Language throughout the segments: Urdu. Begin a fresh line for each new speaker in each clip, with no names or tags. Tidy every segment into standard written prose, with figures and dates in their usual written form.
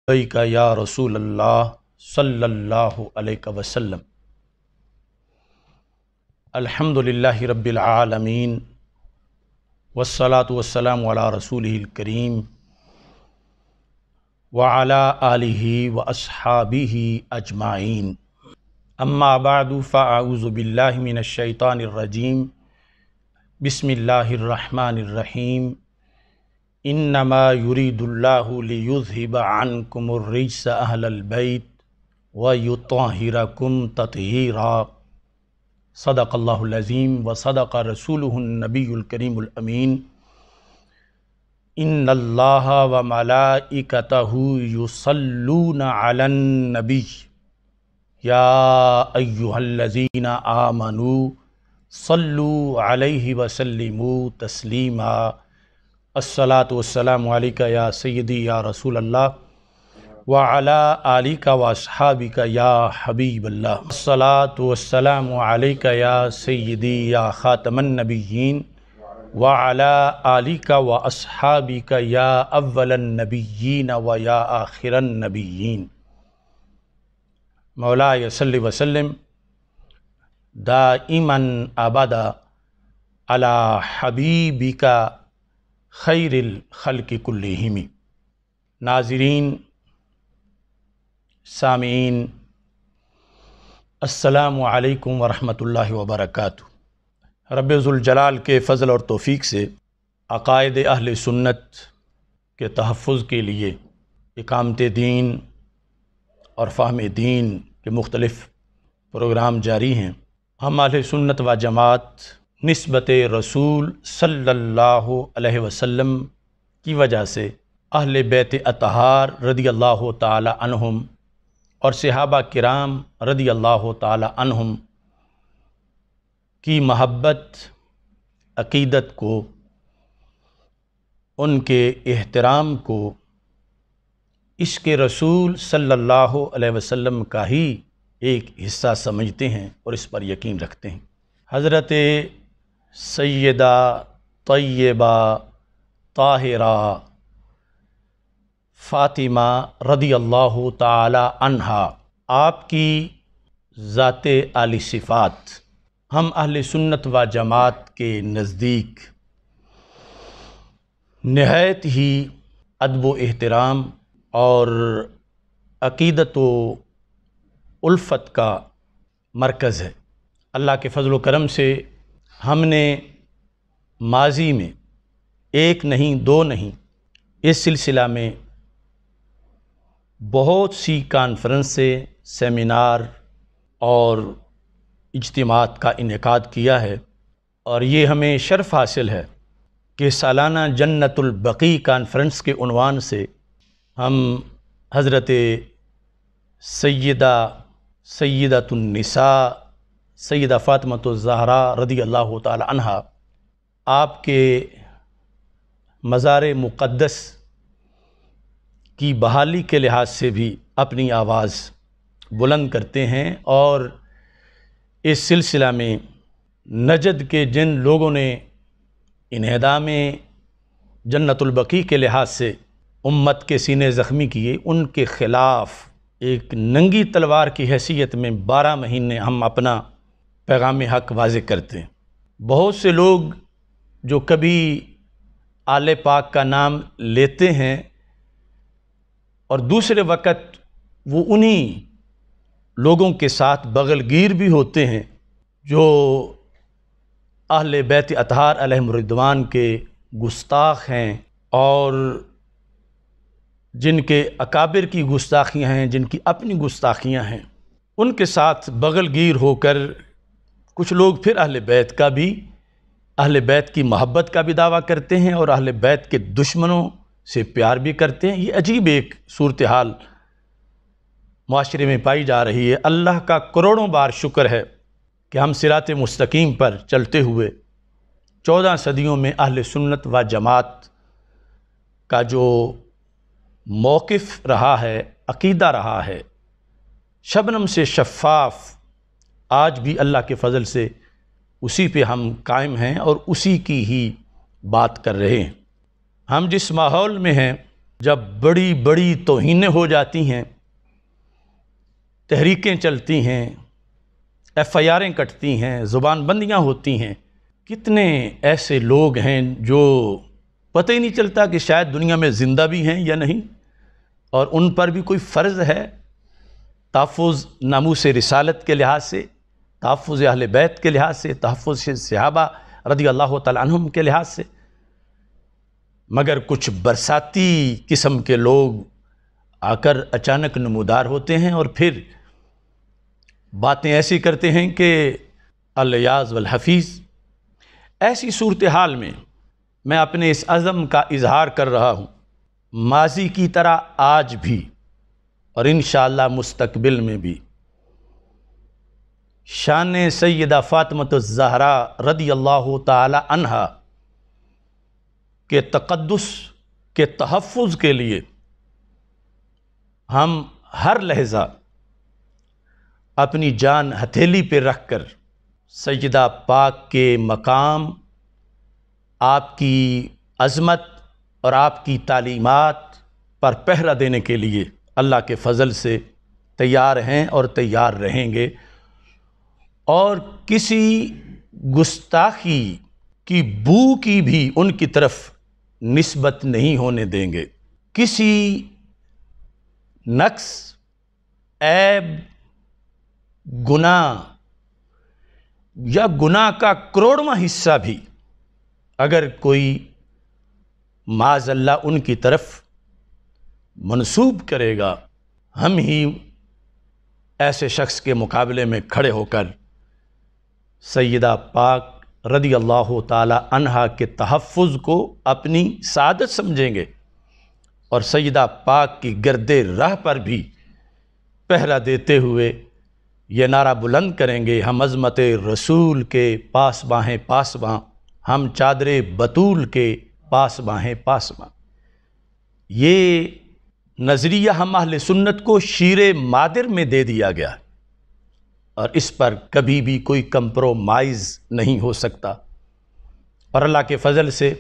لبیک یا رسول اللہ صلی اللہ علیہ وسلم۔ الحمدللہ رب العالمین والصلاة والسلام علی رسولہ الکریم وعلی آلہ واصحابہ اجمعین، اما بعد فاعوذ باللہ من الشیطان الرجیم، بسم اللہ الرحمن الرحیم۔ انما یرید اللہ لیذہب عنکم الرجس اہل البیت ویطہرکم تطہیرا۔ صدق اللہ العظیم وصدق رسولہ النبی الکریم الامین۔ ان اللہ وملائکتہ یصلون علی النبی یا ایہا الذین آمنوا صلوا علیہ وسلموا تسلیما۔ الصلاۃ والسلام علیک یا سیدی یا رسول اللہ وعلی آلک واصحابک یا حبیب اللہ۔ الصلاۃ والسلام علیک یا سیدی یا خاتم النبیین وعلی آلک واصحابک یا اول النبیین و یا آخر النبیین۔ مولاي صل وسلم دائما ابدا على حبیبک خیر الخلق کلہم۔ ناظرین، سامعین، السلام علیکم ورحمۃ اللہ وبرکاتہ۔ رب ذوالجلال کے فضل اور توفیق سے عقائد اہل سنت کے تحفظ کے لیے اقامت دین اور فہم دین کے مختلف پروگرام جاری ہیں۔ ہم اہل سنت و جماعت نسبت رسول صلی اللہ علیہ وسلم کی وجہ سے اہل بیت اطہار رضی اللہ تعالی عنہم اور صحابہ کرام رضی اللہ تعالی عنہم کی محبت، عقیدت کو، ان کے احترام کو عشق رسول صلی اللہ علیہ وسلم کا ہی ایک حصہ سمجھتے ہیں اور اس پر یقین رکھتے ہیں۔ حضرت سیدہ طیبہ طاہرہ فاطمہ رضی اللہ تعالی عنہا، آپ کی ذات عالی صفات ہم اہل سنت و جماعت کے نزدیک نہایت ہی ادب و احترام اور عقیدت و الفت کا مرکز ہے۔ اللہ کے فضل و کرم سے ہم نے ماضی میں ایک نہیں دو نہیں اس سلسلہ میں بہت سی کانفرنسیں، سیمینار اور اجتماعات کا انعقاد کیا ہے، اور یہ ہمیں شرف حاصل ہے کہ سالانہ جنت البقیع کانفرنس کے عنوان سے ہم حضرت سیدۃ النساء سیدہ فاطمۃ الزہراء رضی اللہ تعالی عنہا، آپ کے مزار مقدس کی بحالی کے لحاظ سے بھی اپنی آواز بلند کرتے ہیں، اور اس سلسلہ میں نجد کے جن لوگوں نے انہدام جنت البقیع کے لحاظ سے امت کے سینے زخمی کیے، ان کے خلاف ایک ننگی تلوار کی حیثیت میں 12 مہینے ہم اپنا پیغام حق واضح کرتے ہیں۔ بہت سے لوگ جو کبھی آل پاک کا نام لیتے ہیں اور دوسرے وقت وہ انہی لوگوں کے ساتھ بغل گیر بھی ہوتے ہیں جو اہل بیت اطہار علیہم الرضوان کے گستاخ ہیں، اور جن کے اکابر کی گستاخیاں ہیں، جن کی اپنی گستاخیاں ہیں، ان کے ساتھ بغل گیر ہو کر کچھ لوگ پھر اہل بیت کا بھی، اہل بیت کی محبت کا بھی دعویٰ کرتے ہیں اور اہل بیت کے دشمنوں سے پیار بھی کرتے ہیں۔ یہ عجیب ایک صورتحال معاشرے میں پائی جا رہی ہے۔ اللہ کا کروڑوں بار شکر ہے کہ ہم صراط مستقیم پر چلتے ہوئے 14 صدیوں میں اہل سنت و جماعت کا جو موقف رہا ہے، عقیدہ رہا ہے، شبنم سے شفاف، آج بھی اللہ کے فضل سے اسی پہ ہم قائم ہیں اور اسی کی ہی بات کر رہے ہیں۔ ہم جس ماحول میں ہیں جب بڑی بڑی توہینیں ہو جاتی ہیں، تحریکیں چلتی ہیں، ایف آئی آریں کٹتی ہیں، زبان بندیاں ہوتی ہیں، کتنے ایسے لوگ ہیں جو پتہ ہی نہیں چلتا کہ شاید دنیا میں زندہ بھی ہیں یا نہیں، اور ان پر بھی کوئی فرض ہے تحفظ ناموس رسالت کے لحاظ سے، تحفظ اہل بیت کے لحاظ سے، تحفظ صحابہ رضی اللہ تعالیٰ عنہم کے لحاظ سے، مگر کچھ برساتی قسم کے لوگ آ کر اچانک نمودار ہوتے ہیں اور پھر باتیں ایسی کرتے ہیں کہ الیاذ والحفیظ۔ ایسی صورتحال میں اپنے اس عزم کا اظہار کر رہا ہوں، ماضی کی طرح آج بھی اور انشاءاللہ مستقبل میں بھی شان سیدہ فاطمۃ الزہراء رضی اللہ تعالی عنہا کے تقدس کے تحفظ کے لیے ہم ہر لحظہ اپنی جان ہتھیلی پہ رکھ کر سیدہ پاک کے مقام، آپ کی عظمت اور آپ کی تعلیمات پر پہرہ دینے کے لیے اللہ کے فضل سے تیار ہیں اور تیار رہیں گے، اور کسی گستاخی کی بو کی بھی ان کی طرف نسبت نہیں ہونے دیں گے، کسی نقص، عیب، گناہ یا گناہ کا کروڑواں حصہ بھی اگر کوئی معاذ اللہ ان کی طرف منسوب کرے گا، ہم ہی ایسے شخص کے مقابلے میں کھڑے ہو کر سیدہ پاک رضی اللہ تعالی عنہا کے تحفظ کو اپنی سعادت سمجھیں گے، اور سیدہ پاک کی گرد راہ پر بھی پہرہ دیتے ہوئے یہ نعرہ بلند کریں گے، ہم عظمت رسول کے پاسباں ہیں پاسباں، ہم چادر بطول کے پاسباں ہیں پاسباں۔ یہ نظریہ ہم اہل سنت کو شیر مادر میں دے دیا گیا، اور اس پر کبھی بھی کوئی کمپرومائز نہیں ہو سکتا، اور اللہ کے فضل سے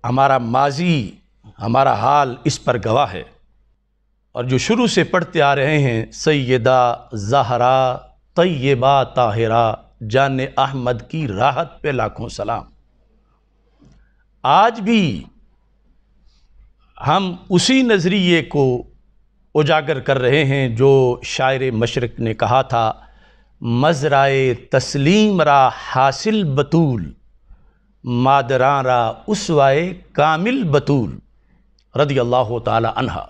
ہمارا ماضی، ہمارا حال اس پر گواہ ہے، اور جو شروع سے پڑھتے آ رہے ہیں سیدہ زہرا طیبہ طاہرہ جان احمد کی راحت پہ لاکھوں سلام، آج بھی ہم اسی نظریے کو اجاگر کر رہے ہیں جو شاعر مشرق نے کہا تھا، مزرعے تسلیم را حاصل بطول، مادراں را اسوائے کامل بطول رضی اللہ تعالی عنہا۔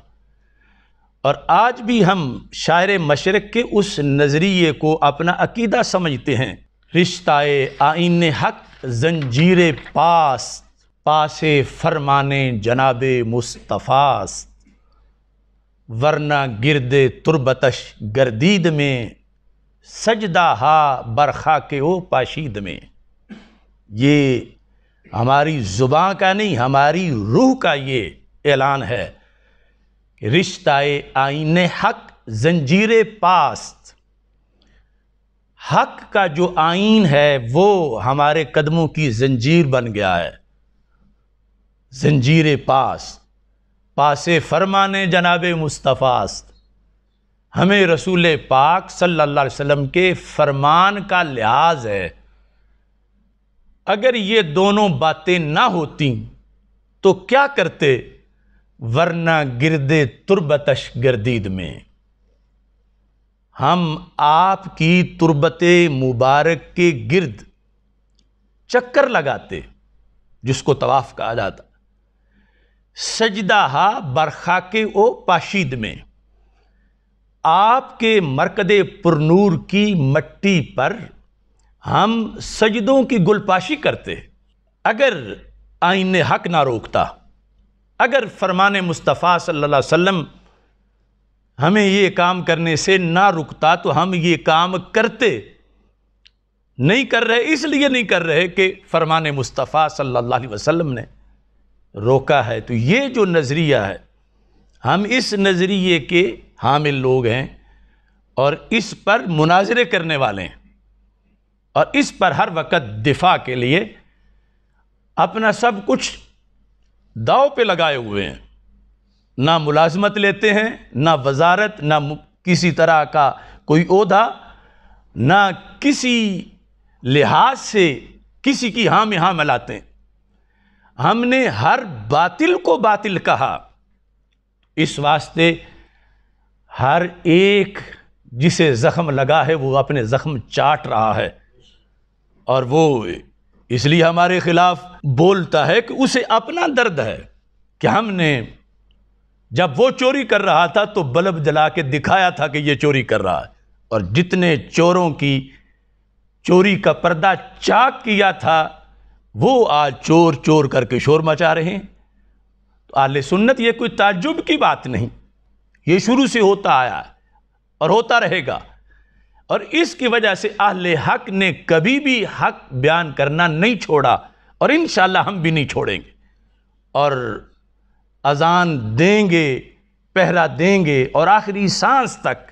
اور آج بھی ہم شاعر مشرق کے اس نظریے کو اپنا عقیدہ سمجھتے ہیں، رشتہ آئین حق زنجیر پاس، پاس فرمان جناب مصطفیٰ است، ورنہ گرد تربتش گردید میں، سجدہ ہا برخاک او پاشید میں۔ یہ ہماری زباں کا نہیں، ہماری روح کا یہ اعلان ہے کہ رشتہ آئین حق زنجیر پاست، حق کا جو آئین ہے وہ ہمارے قدموں کی زنجیر بن گیا ہے، زنجیر پاست، پاس فرمان جناب مصطفیٰ است، ہمیں رسول پاک صلی اللہ علیہ وسلم کے فرمان کا لحاظ ہے۔ اگر یہ دونوں باتیں نہ ہوتیں تو کیا کرتے، ورنہ گرد تربتش گردید میں، ہم آپ کی تربت مبارک کے گرد چکر لگاتے، جس کو طواف کہا جاتا، سجدہ ہا برخاک او پاشید میں، آپ کے مرکد پرنور کی مٹی پر ہم سجدوں کی گلپاشی کرتے۔ اگر آئین حق نہ روکتا، اگر فرمان مصطفیٰ صلی اللہ علیہ وسلم ہمیں یہ کام کرنے سے نہ رکتا تو ہم یہ کام کرتے، نہیں کر رہے، اس لیے نہیں کر رہے کہ فرمان مصطفیٰ صلی اللہ علیہ وسلم نے روکا ہے۔ تو یہ جو نظریہ ہے، ہم اس نظریے کے حامل لوگ ہیں اور اس پر مناظرے کرنے والے ہیں، اور اس پر ہر وقت دفاع کے لیے اپنا سب کچھ داؤ پہ لگائے ہوئے ہیں، نہ ملازمت لیتے ہیں، نہ وزارت، نہ کسی طرح کا کوئی عہدہ، نہ کسی لحاظ سے کسی کی ہاں میں ہاں ملاتے ہیں۔ ہم نے ہر باطل کو باطل کہا، اس واسطے ہر ایک جسے زخم لگا ہے وہ اپنے زخم چاٹ رہا ہے، اور وہ اس لیے ہمارے خلاف بولتا ہے کہ اسے اپنا درد ہے کہ ہم نے جب وہ چوری کر رہا تھا تو بلب جلا کے دکھایا تھا کہ یہ چوری کر رہا ہے، اور جتنے چوروں کی چوری کا پردہ چاک کیا تھا وہ آج چور چور کر کے شور مچا رہے ہیں۔ تو اہل سنت یہ کوئی تعجب کی بات نہیں، یہ شروع سے ہوتا آیا ہے اور ہوتا رہے گا، اور اس کی وجہ سے اہل حق نے کبھی بھی حق بیان کرنا نہیں چھوڑا، اور انشاءاللہ ہم بھی نہیں چھوڑیں گے، اور اذان دیں گے، پہرا دیں گے، اور آخری سانس تک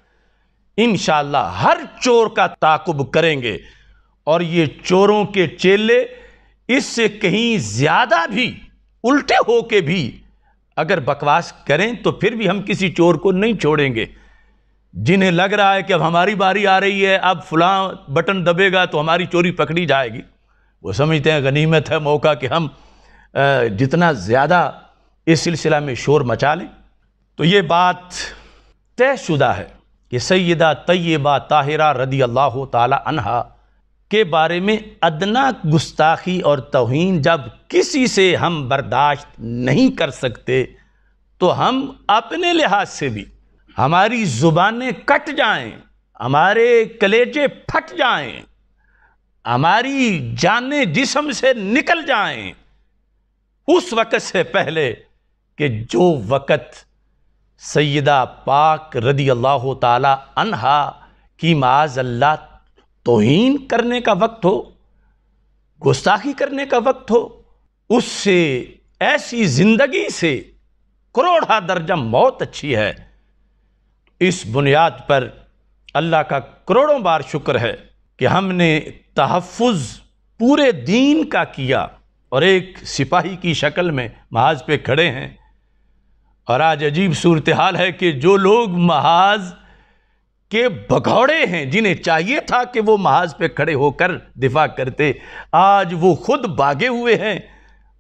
انشاءاللہ ہر چور کا تعاقب کریں گے، اور یہ چوروں کے چیلے اس سے کہیں زیادہ بھی الٹے ہو کے بھی اگر بکواس کریں تو پھر بھی ہم کسی چور کو نہیں چھوڑیں گے۔ جنہیں لگ رہا ہے کہ اب ہماری باری آ رہی ہے، اب فلاں بٹن دبے گا تو ہماری چوری پکڑی جائے گی، وہ سمجھتے ہیں غنیمت ہے، موقع کہ ہم جتنا زیادہ اس سلسلہ میں شور مچا لیں۔ تو یہ بات طے شدہ ہے کہ سیدہ طیبہ طاہرہ رضی اللہ تعالی عنہا کے بارے میں ادنا گستاخی اور توہین جب کسی سے ہم برداشت نہیں کر سکتے تو ہم اپنے لحاظ سے بھی، ہماری زبانیں کٹ جائیں، ہمارے کلیجے پھٹ جائیں، ہماری جانیں جسم سے نکل جائیں، اس وقت سے پہلے کہ جو وقت سیدہ پاک رضی اللہ تعالی عنہا کی معاذ اللہ توہین کرنے کا وقت ہو، گستاخی کرنے کا وقت ہو، اس سے ایسی زندگی سے کروڑا درجہ موت اچھی ہے۔ اس بنیاد پر اللہ کا کروڑوں بار شکر ہے کہ ہم نے تحفظ پورے دین کا کیا، اور ایک سپاہی کی شکل میں محاذ پہ کھڑے ہیں، اور آج عجیب صورتحال ہے کہ جو لوگ محاذ کے بھگوڑے ہیں، جنہیں چاہیے تھا کہ وہ محاذ پہ کھڑے ہو کر دفاع کرتے، آج وہ خود بھاگے ہوئے ہیں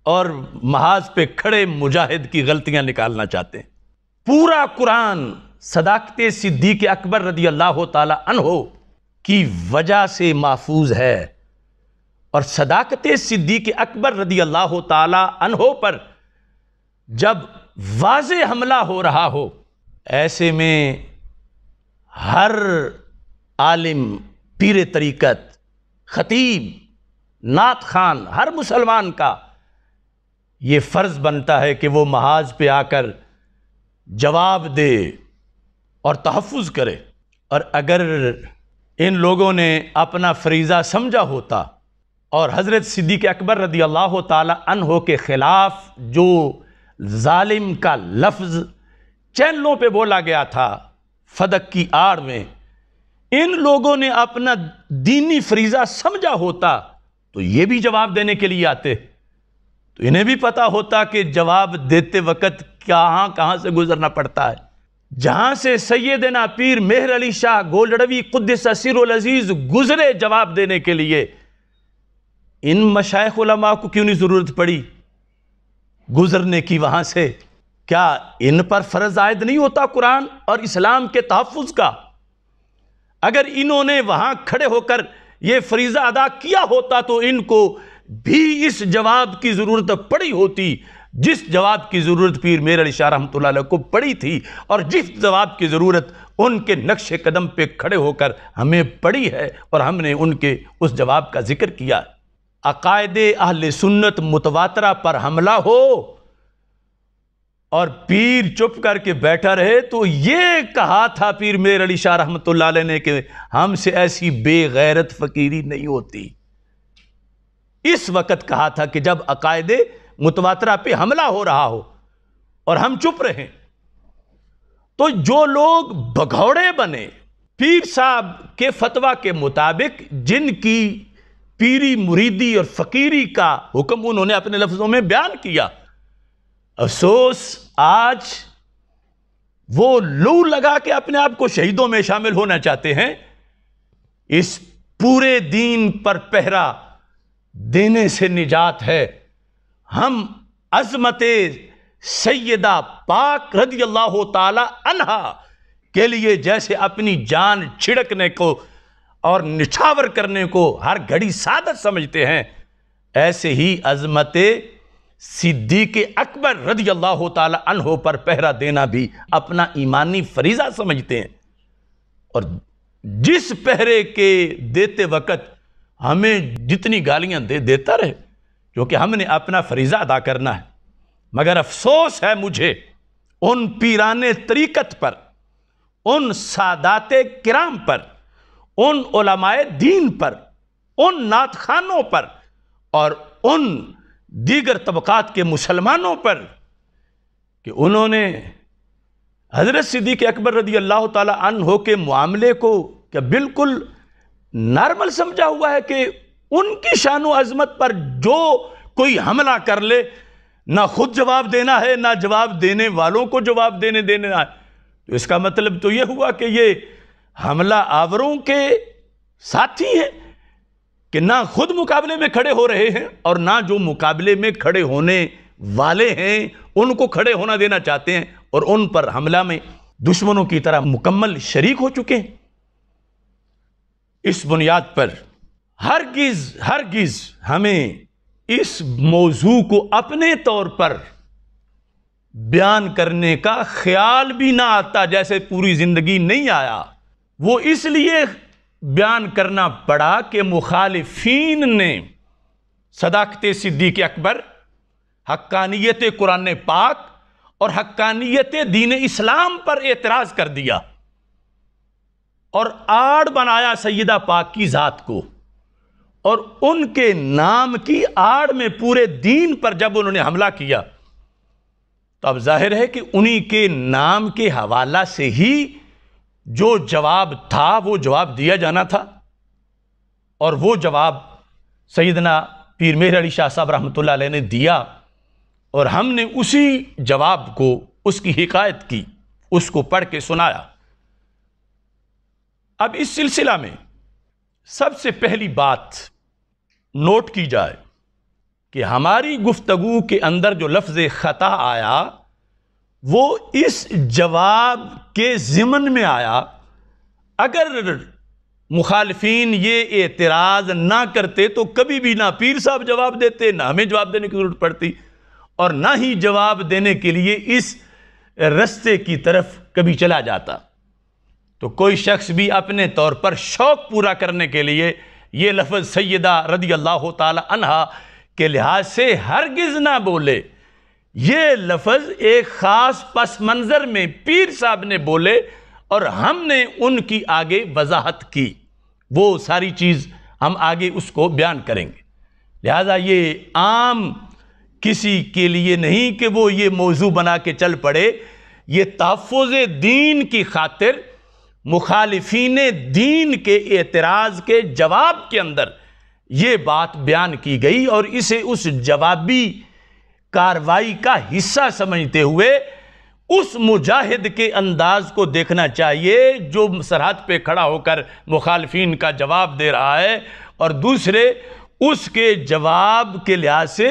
اور محاذ پہ کھڑے مجاہد کی غلطیاں نکالنا چاہتے ہیں۔ پورا قرآن صداقت صدیق اکبر رضی اللہ تعالی عنہ کی وجہ سے محفوظ ہے، اور صداقت صدیق اکبر رضی اللہ تعالی عنہ پر جب واضح حملہ ہو رہا ہو، ایسے میں ہر عالم، پیر طریقت، خطیب، نعت خوان، ہر مسلمان کا یہ فرض بنتا ہے کہ وہ محاذ پہ آ کر جواب دے اور تحفظ کرے۔ اور اگر ان لوگوں نے اپنا فریضہ سمجھا ہوتا اور حضرت صدیق اکبر رضی اللہ تعالی عنہ کے خلاف جو ظالم کا لفظ چینلوں پہ بولا گیا تھا فدق کی آڑ میں، ان لوگوں نے اپنا دینی فریضہ سمجھا ہوتا تو یہ بھی جواب دینے کے لیے آتے، تو انہیں بھی پتا ہوتا کہ جواب دیتے وقت کہاں سے گزرنا پڑتا ہے۔ جہاں سے سیدنا پیر مہر علی شاہ گولڑوی قدس سرہ العزیز گزرے جواب دینے کے لیے، ان مشائخ علماء کو کیوں نہیں ضرورت پڑی گزرنے کی وہاں سے؟ کیا ان پر فرض عائد نہیں ہوتا قرآن اور اسلام کے تحفظ کا؟ اگر انہوں نے وہاں کھڑے ہو کر یہ فریضہ ادا کیا ہوتا تو ان کو بھی اس جواب کی ضرورت پڑی ہوتی جس جواب کی ضرورت پیر مہر علی شاہ رحمۃ اللہ علیہ کو پڑی تھی، اور جس جواب کی ضرورت ان کے نقش قدم پہ کھڑے ہو کر ہمیں پڑی ہے، اور ہم نے ان کے اس جواب کا ذکر کیا۔ عقائد اہل سنت متواترہ پر حملہ ہو اور پیر چپ کر کے بیٹھا رہے تو یہ کہا تھا پیر مہر علی شاہ رحمۃ اللہ علیہ نے کہ ہم سے ایسی بے غیرت فقیری نہیں ہوتی۔ اس وقت کہا تھا کہ جب عقائد متواترہ پہ حملہ ہو رہا ہو اور ہم چپ رہیں، تو جو لوگ بھگوڑے بنے پیر صاحب کے فتویٰ کے مطابق، جن کی پیری مریدی اور فقیری کا حکم انہوں نے اپنے لفظوں میں بیان کیا، افسوس آج وہ لو لگا کے اپنے آپ کو شہیدوں میں شامل ہونا چاہتے ہیں، اس پورے دین پر پہرا دینے سے نجات ہے۔ ہم عظمت سیدہ پاک رضی اللہ تعالی عنہا کے لیے جیسے اپنی جان چھڑکنے کو اور نچھاور کرنے کو ہر گھڑی سعادت سمجھتے ہیں، ایسے ہی عظمت صدیق اکبر رضی اللہ تعالی عنہ پر پہرا دینا بھی اپنا ایمانی فریضہ سمجھتے ہیں۔ اور جس پہرے کے دیتے وقت ہمیں جتنی گالیاں دیتا رہے، کیونکہ ہم نے اپنا فریضہ ادا کرنا ہے، مگر افسوس ہے مجھے ان پیران طریقت پر، ان سادات کرام پر، ان علماء دین پر، ان نعت خوانوں پر اور ان دیگر طبقات کے مسلمانوں پر کہ انہوں نے حضرت صدیق اکبر رضی اللہ تعالی عنہ کے معاملے کو کہ بالکل نارمل سمجھا ہوا ہے کہ ان کی شان و عظمت پر جو کوئی حملہ کر لے نہ خود جواب دینا ہے نہ جواب دینے والوں کو جواب دینا ہے، تو اس کا مطلب تو یہ ہوا کہ یہ حملہ آوروں کے ساتھی ہیں کہ نہ خود مقابلے میں کھڑے ہو رہے ہیں اور نہ جو مقابلے میں کھڑے ہونے والے ہیں ان کو کھڑے ہونا دینا چاہتے ہیں، اور ان پر حملہ میں دشمنوں کی طرح مکمل شریک ہو چکے ہیں۔ اس بنیاد پر ہرگز ہمیں اس موضوع کو اپنے طور پر بیان کرنے کا خیال بھی نہ آتا، جیسے پوری زندگی نہیں آیا۔ وہ اس لیے بیان کرنا پڑا کہ مخالفین نے صداقت صدیق اکبر، حقانیت قرآن پاک اور حقانیت دین اسلام پر اعتراض کر دیا اور آڑ بنایا سیدہ پاک کی ذات کو، اور ان کے نام کی آڑ میں پورے دین پر جب انہوں نے حملہ کیا تو اب ظاہر ہے کہ انہی کے نام کے حوالہ سے ہی جو جواب تھا وہ جواب دیا جانا تھا، اور وہ جواب سیدنا پیر مہر علی شاہ صاحب رحمۃ اللہ علیہ نے دیا، اور ہم نے اسی جواب کو، اس کی حکایت کی، اس کو پڑھ کے سنایا۔ اب اس سلسلہ میں سب سے پہلی بات نوٹ کی جائے کہ ہماری گفتگو کے اندر جو لفظ خطا آیا وہ اس جواب کے ضمن میں آیا۔ اگر مخالفین یہ اعتراض نہ کرتے تو کبھی بھی نہ پیر صاحب جواب دیتے، نہ ہمیں جواب دینے کی ضرورت پڑتی، اور نہ ہی جواب دینے کے لیے اس رستے کی طرف کبھی چلا جاتا۔ تو کوئی شخص بھی اپنے طور پر شوق پورا کرنے کے لیے یہ لفظ سیدہ رضی اللہ تعالی عنہا کے لحاظ سے ہرگز نہ بولے۔ یہ لفظ ایک خاص پس منظر میں پیر صاحب نے بولے اور ہم نے ان کی آگے وضاحت کی، وہ ساری چیز ہم آگے اس کو بیان کریں گے۔ لہذا یہ عام کسی کے لیے نہیں کہ وہ یہ موضوع بنا کے چل پڑے، یہ تحفظ دین کی خاطر مخالفین دین کے اعتراض کے جواب کے اندر یہ بات بیان کی گئی، اور اسے اس جوابی کاروائی کا حصہ سمجھتے ہوئے اس مجاہد کے انداز کو دیکھنا چاہیے جو سرحد پہ کھڑا ہو کر مخالفین کا جواب دے رہا ہے، اور دوسرے اس کے جواب کے لحاظ سے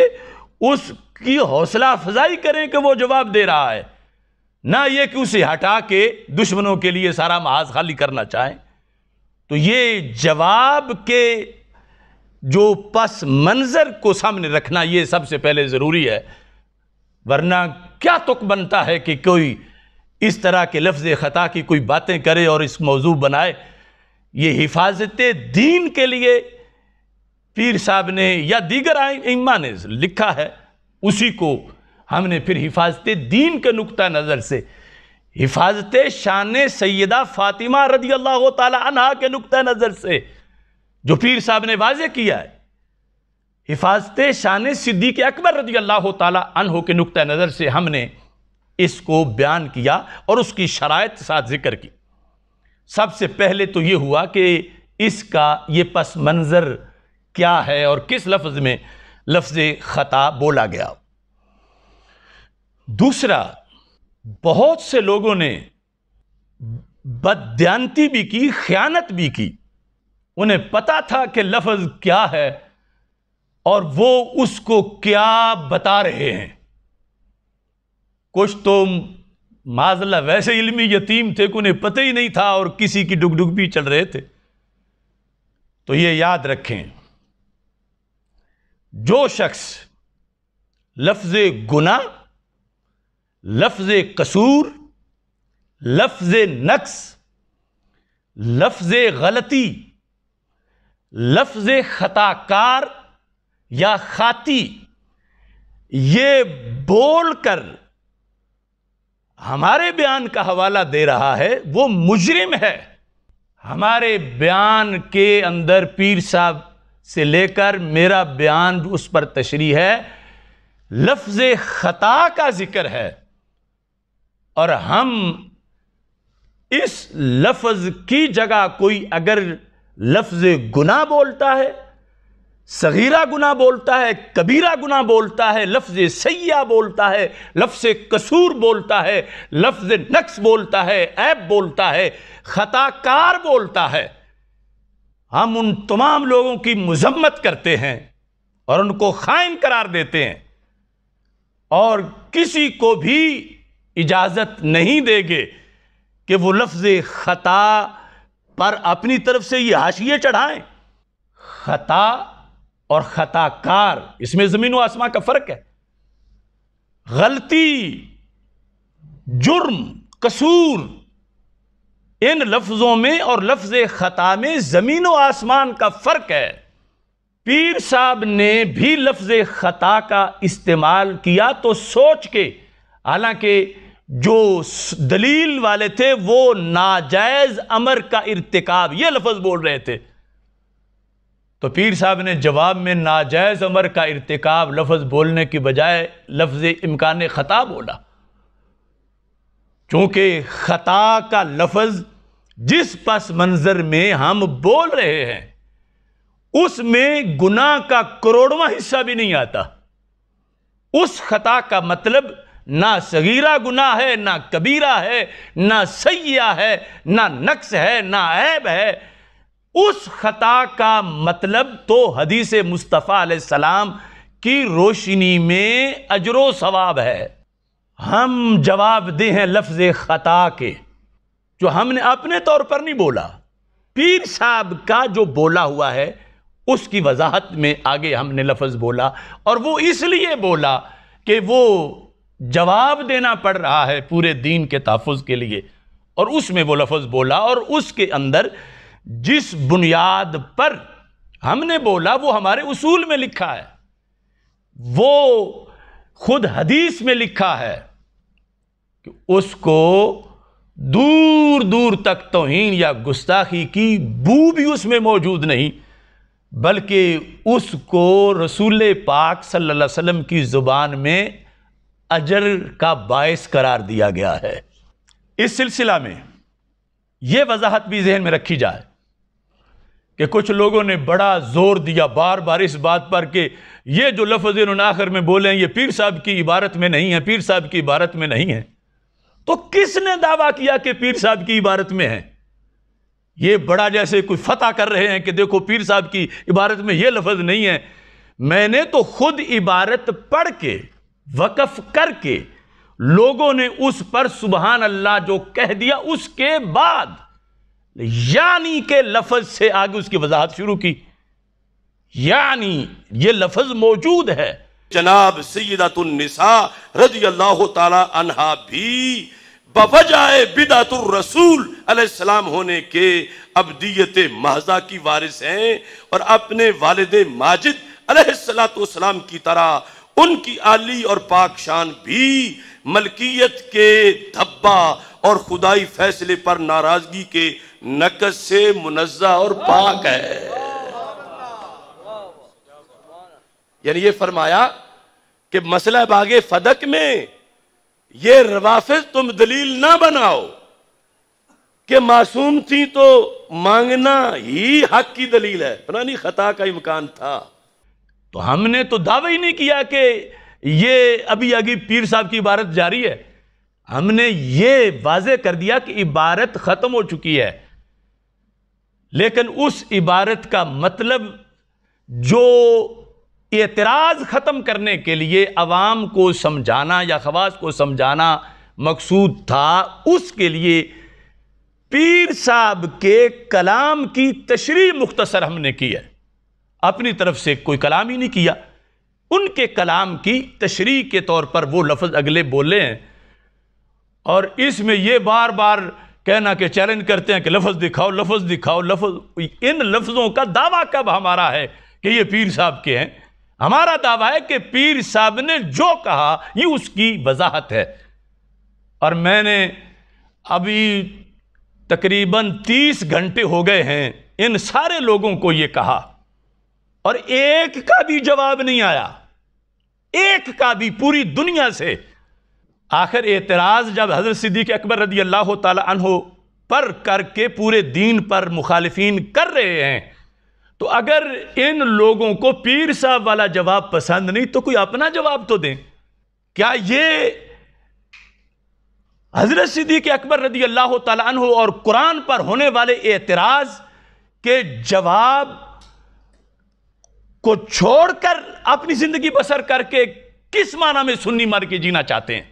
اس کی حوصلہ افزائی کریں کہ وہ جواب دے رہا ہے، نہ یہ کہ اسے ہٹا کے دشمنوں کے لیے سارا محاذ خالی کرنا چاہیں۔ تو یہ جواب کے جو پس منظر کو سامنے رکھنا یہ سب سے پہلے ضروری ہے، ورنہ کیا تک بنتا ہے کہ کوئی اس طرح کے لفظ خطا کی کوئی باتیں کرے اور اس موضوع بنائے۔ یہ حفاظت دین کے لیے پیر صاحب نے یا دیگر ائمہ نے لکھا ہے، اسی کو ہم نے پھر حفاظت دین کے نقطہ نظر سے، حفاظت شان سیدہ فاطمہ رضی اللہ تعالی عنہا کے نقطہ نظر سے جو پیر صاحب نے واضح کیا ہے، حفاظت شان صدیق اکبر رضی اللہ تعالی عنہ کے نقطہ نظر سے ہم نے اس کو بیان کیا اور اس کی شرائط ساتھ ذکر کی۔ سب سے پہلے تو یہ ہوا کہ اس کا یہ پس منظر کیا ہے اور کس لفظ میں لفظ خطا بولا گیا۔ دوسرا، بہت سے لوگوں نے بددیانتی بھی کی، خیانت بھی کی. انہیں پتا تھا کہ لفظ کیا ہے اور وہ اس کو کیا بتا رہے ہیں. کچھ تو معاذ اللہ ویسے علمی یتیم تھے کہ انہیں پتہ ہی نہیں تھا اور کسی کی ڈگ ڈگ بھی چل رہے تھے. تو یہ یاد رکھیں، جو شخص لفظ گناہ، لفظ قصور، لفظ نقص، لفظ غلطی، لفظ خطا کار یا خاطی یہ بول کر ہمارے بیان کا حوالہ دے رہا ہے وہ مجرم ہے. ہمارے بیان کے اندر پیر صاحب سے لے کر میرا بیان اس پر تشریح ہے، لفظ خطا کا ذکر ہے، اور ہم اس لفظ کی جگہ کوئی اگر لفظ گناہ بولتا ہے، صغیرہ گناہ بولتا ہے، کبیرہ گناہ بولتا ہے، لفظ سیئہ بولتا ہے، لفظ قصور بولتا ہے، لفظ نقص بولتا ہے، عیب بولتا ہے، خطا کار بولتا ہے، ہم ان تمام لوگوں کی مذمت کرتے ہیں اور ان کو خائن قرار دیتے ہیں، اور کسی کو بھی اجازت نہیں دیں گے کہ وہ لفظ خطا پر اپنی طرف سے یہ حاشیے چڑھائیں. خطا اور خطا کار، اس میں زمین و آسمان کا فرق ہے. غلطی، جرم، قصور، ان لفظوں میں اور لفظ خطا میں زمین و آسمان کا فرق ہے. پیر صاحب نے بھی لفظ خطا کا استعمال کیا تو سوچ کے، حالانکہ جو دلیل والے تھے وہ ناجائز امر کا ارتکاب یہ لفظ بول رہے تھے، تو پیر صاحب نے جواب میں ناجائز امر کا ارتکاب لفظ بولنے کی بجائے لفظ امکان خطا بولا. چونکہ خطا کا لفظ جس پس منظر میں ہم بول رہے ہیں اس میں گناہ کا کروڑواں حصہ بھی نہیں آتا. اس خطا کا مطلب نہ صغیرہ گناہ ہے، نہ کبیرہ ہے، نہ سیئہ ہے، نہ نقص ہے، نہ عیب ہے. اس خطا کا مطلب تو حدیث مصطفیٰ علیہ السلام کی روشنی میں اجر و ثواب ہے. ہم جواب دے ہیں لفظ خطا کے، جو ہم نے اپنے طور پر نہیں بولا، پیر صاحب کا جو بولا ہوا ہے اس کی وضاحت میں آگے ہم نے لفظ بولا، اور وہ اس لیے بولا کہ وہ جواب دینا پڑ رہا ہے پورے دین کے تحفظ کے لیے، اور اس میں وہ لفظ بولا، اور اس کے اندر جس بنیاد پر ہم نے بولا وہ ہمارے اصول میں لکھا ہے، وہ خود حدیث میں لکھا ہے کہ اس کو دور دور تک توہین یا گستاخی کی بو بھی اس میں موجود نہیں، بلکہ اس کو رسول پاک صلی اللہ علیہ وسلم کی زبان میں اجر کا باعث قرار دیا گیا ہے. اس سلسلہ میں یہ وضاحت بھی ذہن میں رکھی جائے کہ کچھ لوگوں نے بڑا زور دیا بار بار اس بات پر کہ یہ جو لفظ انہوں نے آخر میں بولے ہیں یہ پیر صاحب کی عبارت میں نہیں ہے، پیر صاحب کی عبارت میں نہیں ہے. تو کس نے دعویٰ کیا کہ پیر صاحب کی عبارت میں ہے؟ یہ بڑا جیسے کوئی فتح کر رہے ہیں کہ دیکھو پیر صاحب کی عبارت میں یہ لفظ نہیں ہے. میں نے تو خود عبارت پڑھ کے وقف کر کے لوگوں نے اس پر سبحان اللہ جو کہہ دیا اس کے بعد یعنی کے لفظ سے آگے اس کی وضاحت شروع کی. یعنی یہ لفظ موجود ہے.
جناب سیدۃ النساء رضی اللہ تعالی عنہا بھی بوجہ بدعت الرسول علیہ السلام ہونے کے ابدیت محضہ کی وارث ہیں، اور اپنے والد ماجد علیہ السلام کی طرح ان کی عالی اور پاک شان بھی ملکیت کے دھبا اور خدائی فیصلے پر ناراضگی کے نقص سے منزہ اور پاک ہے. یعنی یہ فرمایا کہ مسئلہ باغ فدق میں یہ روافض تم دلیل نہ بناؤ کہ معصوم تھی تو مانگنا ہی حق کی دلیل ہے، فلانی خطا کا امکان تھا.
تو ہم نے تو دعویٰ ہی نہیں کیا کہ یہ ابھی آگے پیر صاحب کی عبارت جاری ہے. ہم نے یہ واضح کر دیا کہ عبارت ختم ہو چکی ہے، لیکن اس عبارت کا مطلب جو اعتراض ختم کرنے کے لیے عوام کو سمجھانا یا خواص کو سمجھانا مقصود تھا، اس کے لیے پیر صاحب کے کلام کی تشریح مختصر ہم نے کی ہے. اپنی طرف سے کوئی کلام ہی نہیں کیا، ان کے کلام کی تشریح کے طور پر وہ لفظ اگلے بولے ہیں. اور اس میں یہ بار بار کہنا کہ چیلنج کرتے ہیں کہ لفظ دکھاؤ، لفظ دکھاؤ، لفظ. ان لفظوں کا دعویٰ کب ہمارا ہے کہ یہ پیر صاحب کے ہیں؟ ہمارا دعویٰ ہے کہ پیر صاحب نے جو کہا یہ اس کی وضاحت ہے. اور میں نے ابھی تقریباً 30 گھنٹے ہو گئے ہیں ان سارے لوگوں کو یہ کہا، اور ایک کا بھی جواب نہیں آیا، ایک کا بھی، پوری دنیا سے. آخر اعتراض جب حضرت صدیق اکبر رضی اللہ تعالی عنہ پر کر کے پورے دین پر مخالفین کر رہے ہیں، تو اگر ان لوگوں کو پیر صاحب والا جواب پسند نہیں تو کوئی اپنا جواب تو دیں. کیا یہ حضرت صدیق اکبر رضی اللہ تعالی عنہ اور قرآن پر ہونے والے اعتراض کے جواب کو چھوڑ کر اپنی زندگی بسر کر کے کس معنی میں سنی مر کے جینا چاہتے ہیں؟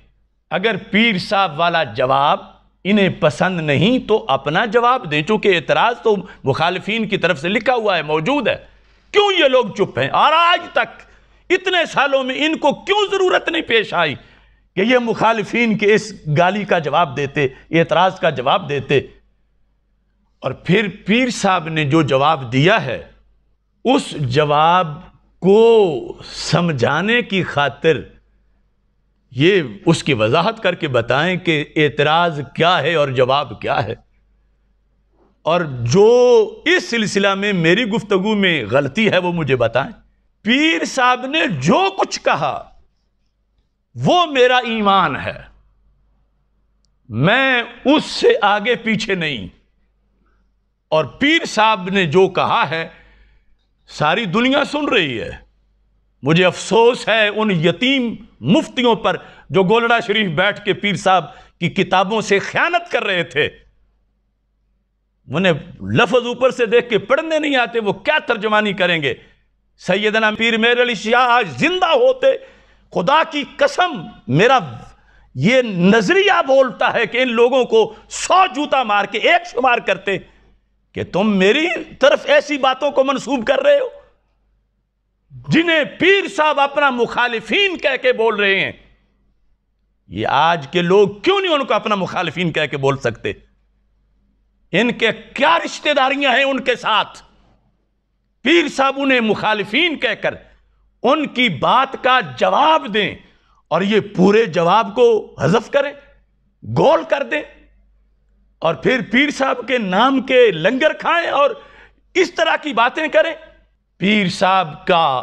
اگر پیر صاحب والا جواب انہیں پسند نہیں تو اپنا جواب دیں، چونکہ اعتراض تو مخالفین کی طرف سے لکھا ہوا ہے، موجود ہے. کیوں یہ لوگ چپ ہیں؟ اور آج تک اتنے سالوں میں ان کو کیوں ضرورت نہیں پیش آئی کہ یہ مخالفین کے اس گالی کا جواب دیتے، اعتراض کا جواب دیتے؟ اور پھر پیر صاحب نے جو جواب دیا ہے اس جواب کو سمجھانے کی خاطر یہ اس کی وضاحت کر کے بتائیں کہ اعتراض کیا ہے اور جواب کیا ہے. اور جو اس سلسلہ میں میری گفتگو میں غلطی ہے وہ مجھے بتائیں. پیر صاحب نے جو کچھ کہا وہ میرا ایمان ہے، میں اس سے آگے پیچھے نہیں. اور پیر صاحب نے جو کہا ہے ساری دنیا سن رہی ہے. مجھے افسوس ہے ان یتیم مفتیوں پر جو گولڑا شریف بیٹھ کے پیر صاحب کی کتابوں سے خیانت کر رہے تھے. انہیں لفظ اوپر سے دیکھ کے پڑھنے نہیں آتے، وہ کیا ترجمانی کریں گے؟ سیدنا پیر میر علی شیعہ آج زندہ ہوتے، خدا کی قسم میرا یہ نظریہ بولتا ہے کہ ان لوگوں کو 100 جوتا مار کے ایک شمار کرتے کہ تم میری طرف ایسی باتوں کو منسوب کر رہے ہو جنہیں پیر صاحب اپنا مخالفین کہہ کے بول رہے ہیں. یہ آج کے لوگ کیوں نہیں ان کو اپنا مخالفین کہہ کے بول سکتے؟ ان کے کیا رشتہ داریاں ہیں ان کے ساتھ؟ پیر صاحب انہیں مخالفین کہہ کر ان کی بات کا جواب دیں اور یہ پورے جواب کو حذف کریں، گول کر دیں، اور پھر پیر صاحب کے نام کے لنگر کھائیں اور اس طرح کی باتیں کریں. پیر صاحب کا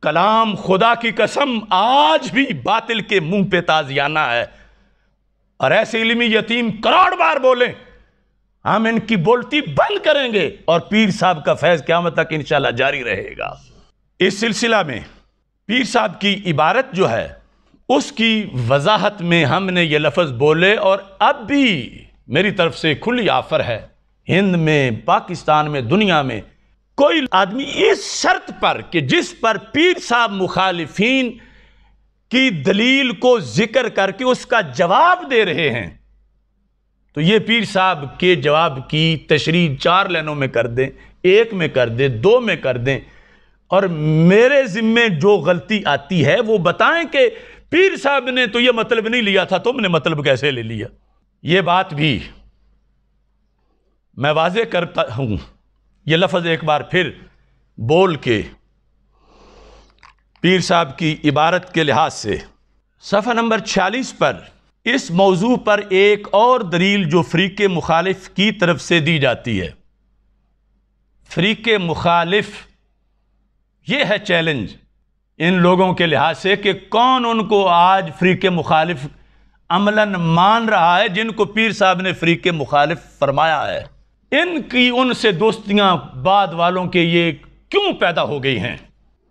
کلام خدا کی قسم آج بھی باطل کے منہ پہ تازیانہ ہے. اور ایسے علمی یتیم کروڑ بار بولیں، ہم ان کی بولتی بند کریں گے اور پیر صاحب کا فیض قیامت تک انشاءاللہ جاری رہے گا. اس سلسلہ میں پیر صاحب کی عبارت جو ہے اس کی وضاحت میں ہم نے یہ لفظ بولے، اور اب بھی میری طرف سے کھلی آفر ہے، ہند میں، پاکستان میں، دنیا میں کوئی آدمی اس شرط پر کہ جس پر پیر صاحب مخالفین کی دلیل کو ذکر کر کے اس کا جواب دے رہے ہیں، تو یہ پیر صاحب کے جواب کی تشریح 4 لائنوں میں کر دیں، 1 میں کر دیں، 2 میں کر دیں، اور میرے ذمے جو غلطی آتی ہے وہ بتائیں کہ پیر صاحب نے تو یہ مطلب نہیں لیا تھا، تم نے مطلب کیسے لے لیا. یہ بات بھی میں واضح کرتا ہوں. یہ لفظ ایک بار پھر بول کے پیر صاحب کی عبارت کے لحاظ سے صفحہ نمبر 46 پر اس موضوع پر ایک اور دلیل جو فریق مخالف کی طرف سے دی جاتی ہے. فریق مخالف یہ ہے چیلنج ان لوگوں کے لحاظ سے کہ کون ان کو آج فریق مخالف عملاً مان رہا ہے جن کو پیر صاحب نے فریق مخالف فرمایا ہے. ان کی ان سے دوستیاں بعد والوں کے یہ کیوں پیدا ہو گئی ہیں؟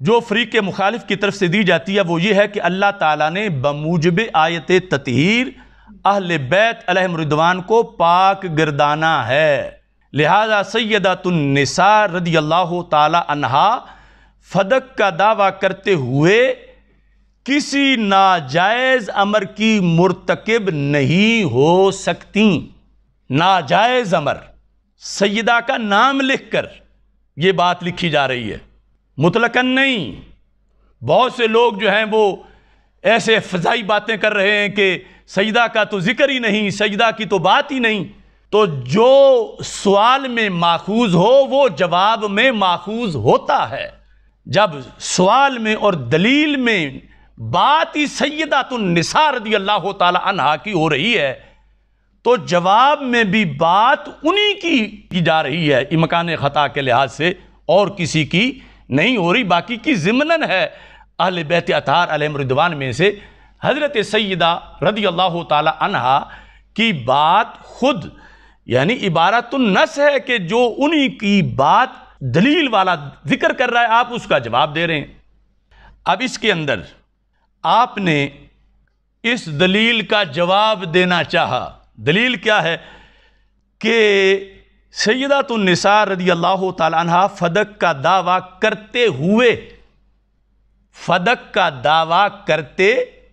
جو فریق مخالف کی طرف سے دی جاتی ہے وہ یہ ہے کہ اللہ تعالیٰ نے بموجب آیت تطہیر اہل بیت علیہم رضوان کو پاک گردانا ہے، لہذا سیدۃ النساء رضی اللہ تعالی عنہا فدق کا دعویٰ کرتے ہوئے کسی ناجائز امر کی مرتکب نہیں ہو سکتی۔ ناجائز امر، سیدہ کا نام لکھ کر یہ بات لکھی جا رہی ہے، مطلقاً نہیں۔ بہت سے لوگ جو ہیں وہ ایسے فضائی باتیں کر رہے ہیں کہ سیدہ کا تو ذکر ہی نہیں، سیدہ کی تو بات ہی نہیں۔ تو جو سوال میں ماخوذ ہو وہ جواب میں ماخوذ ہوتا ہے۔ جب سوال میں اور دلیل میں بات ہی سیدۃ النساء رضی اللہ تعالی عنہا کی ہو رہی ہے تو جواب میں بھی بات انہی کی جا رہی ہے، امکان خطا کے لحاظ سے، اور کسی کی نہیں ہو رہی۔ باقی کی ضمناً ہے اہل بیت اطہار علیہم رضوان میں سے حضرت سیدہ رضی اللہ تعالی عنہا کی بات خود یعنی عبارت النص ہے کہ جو انہی کی بات دلیل والا ذکر کر رہا ہے، آپ اس کا جواب دے رہے ہیں۔ اب اس کے اندر آپ نے اس دلیل کا جواب دینا چاہا۔ دلیل کیا ہے کہ سیدۃ النساء رضی اللہ تعالی عنہا فدق کا دعویٰ کرتے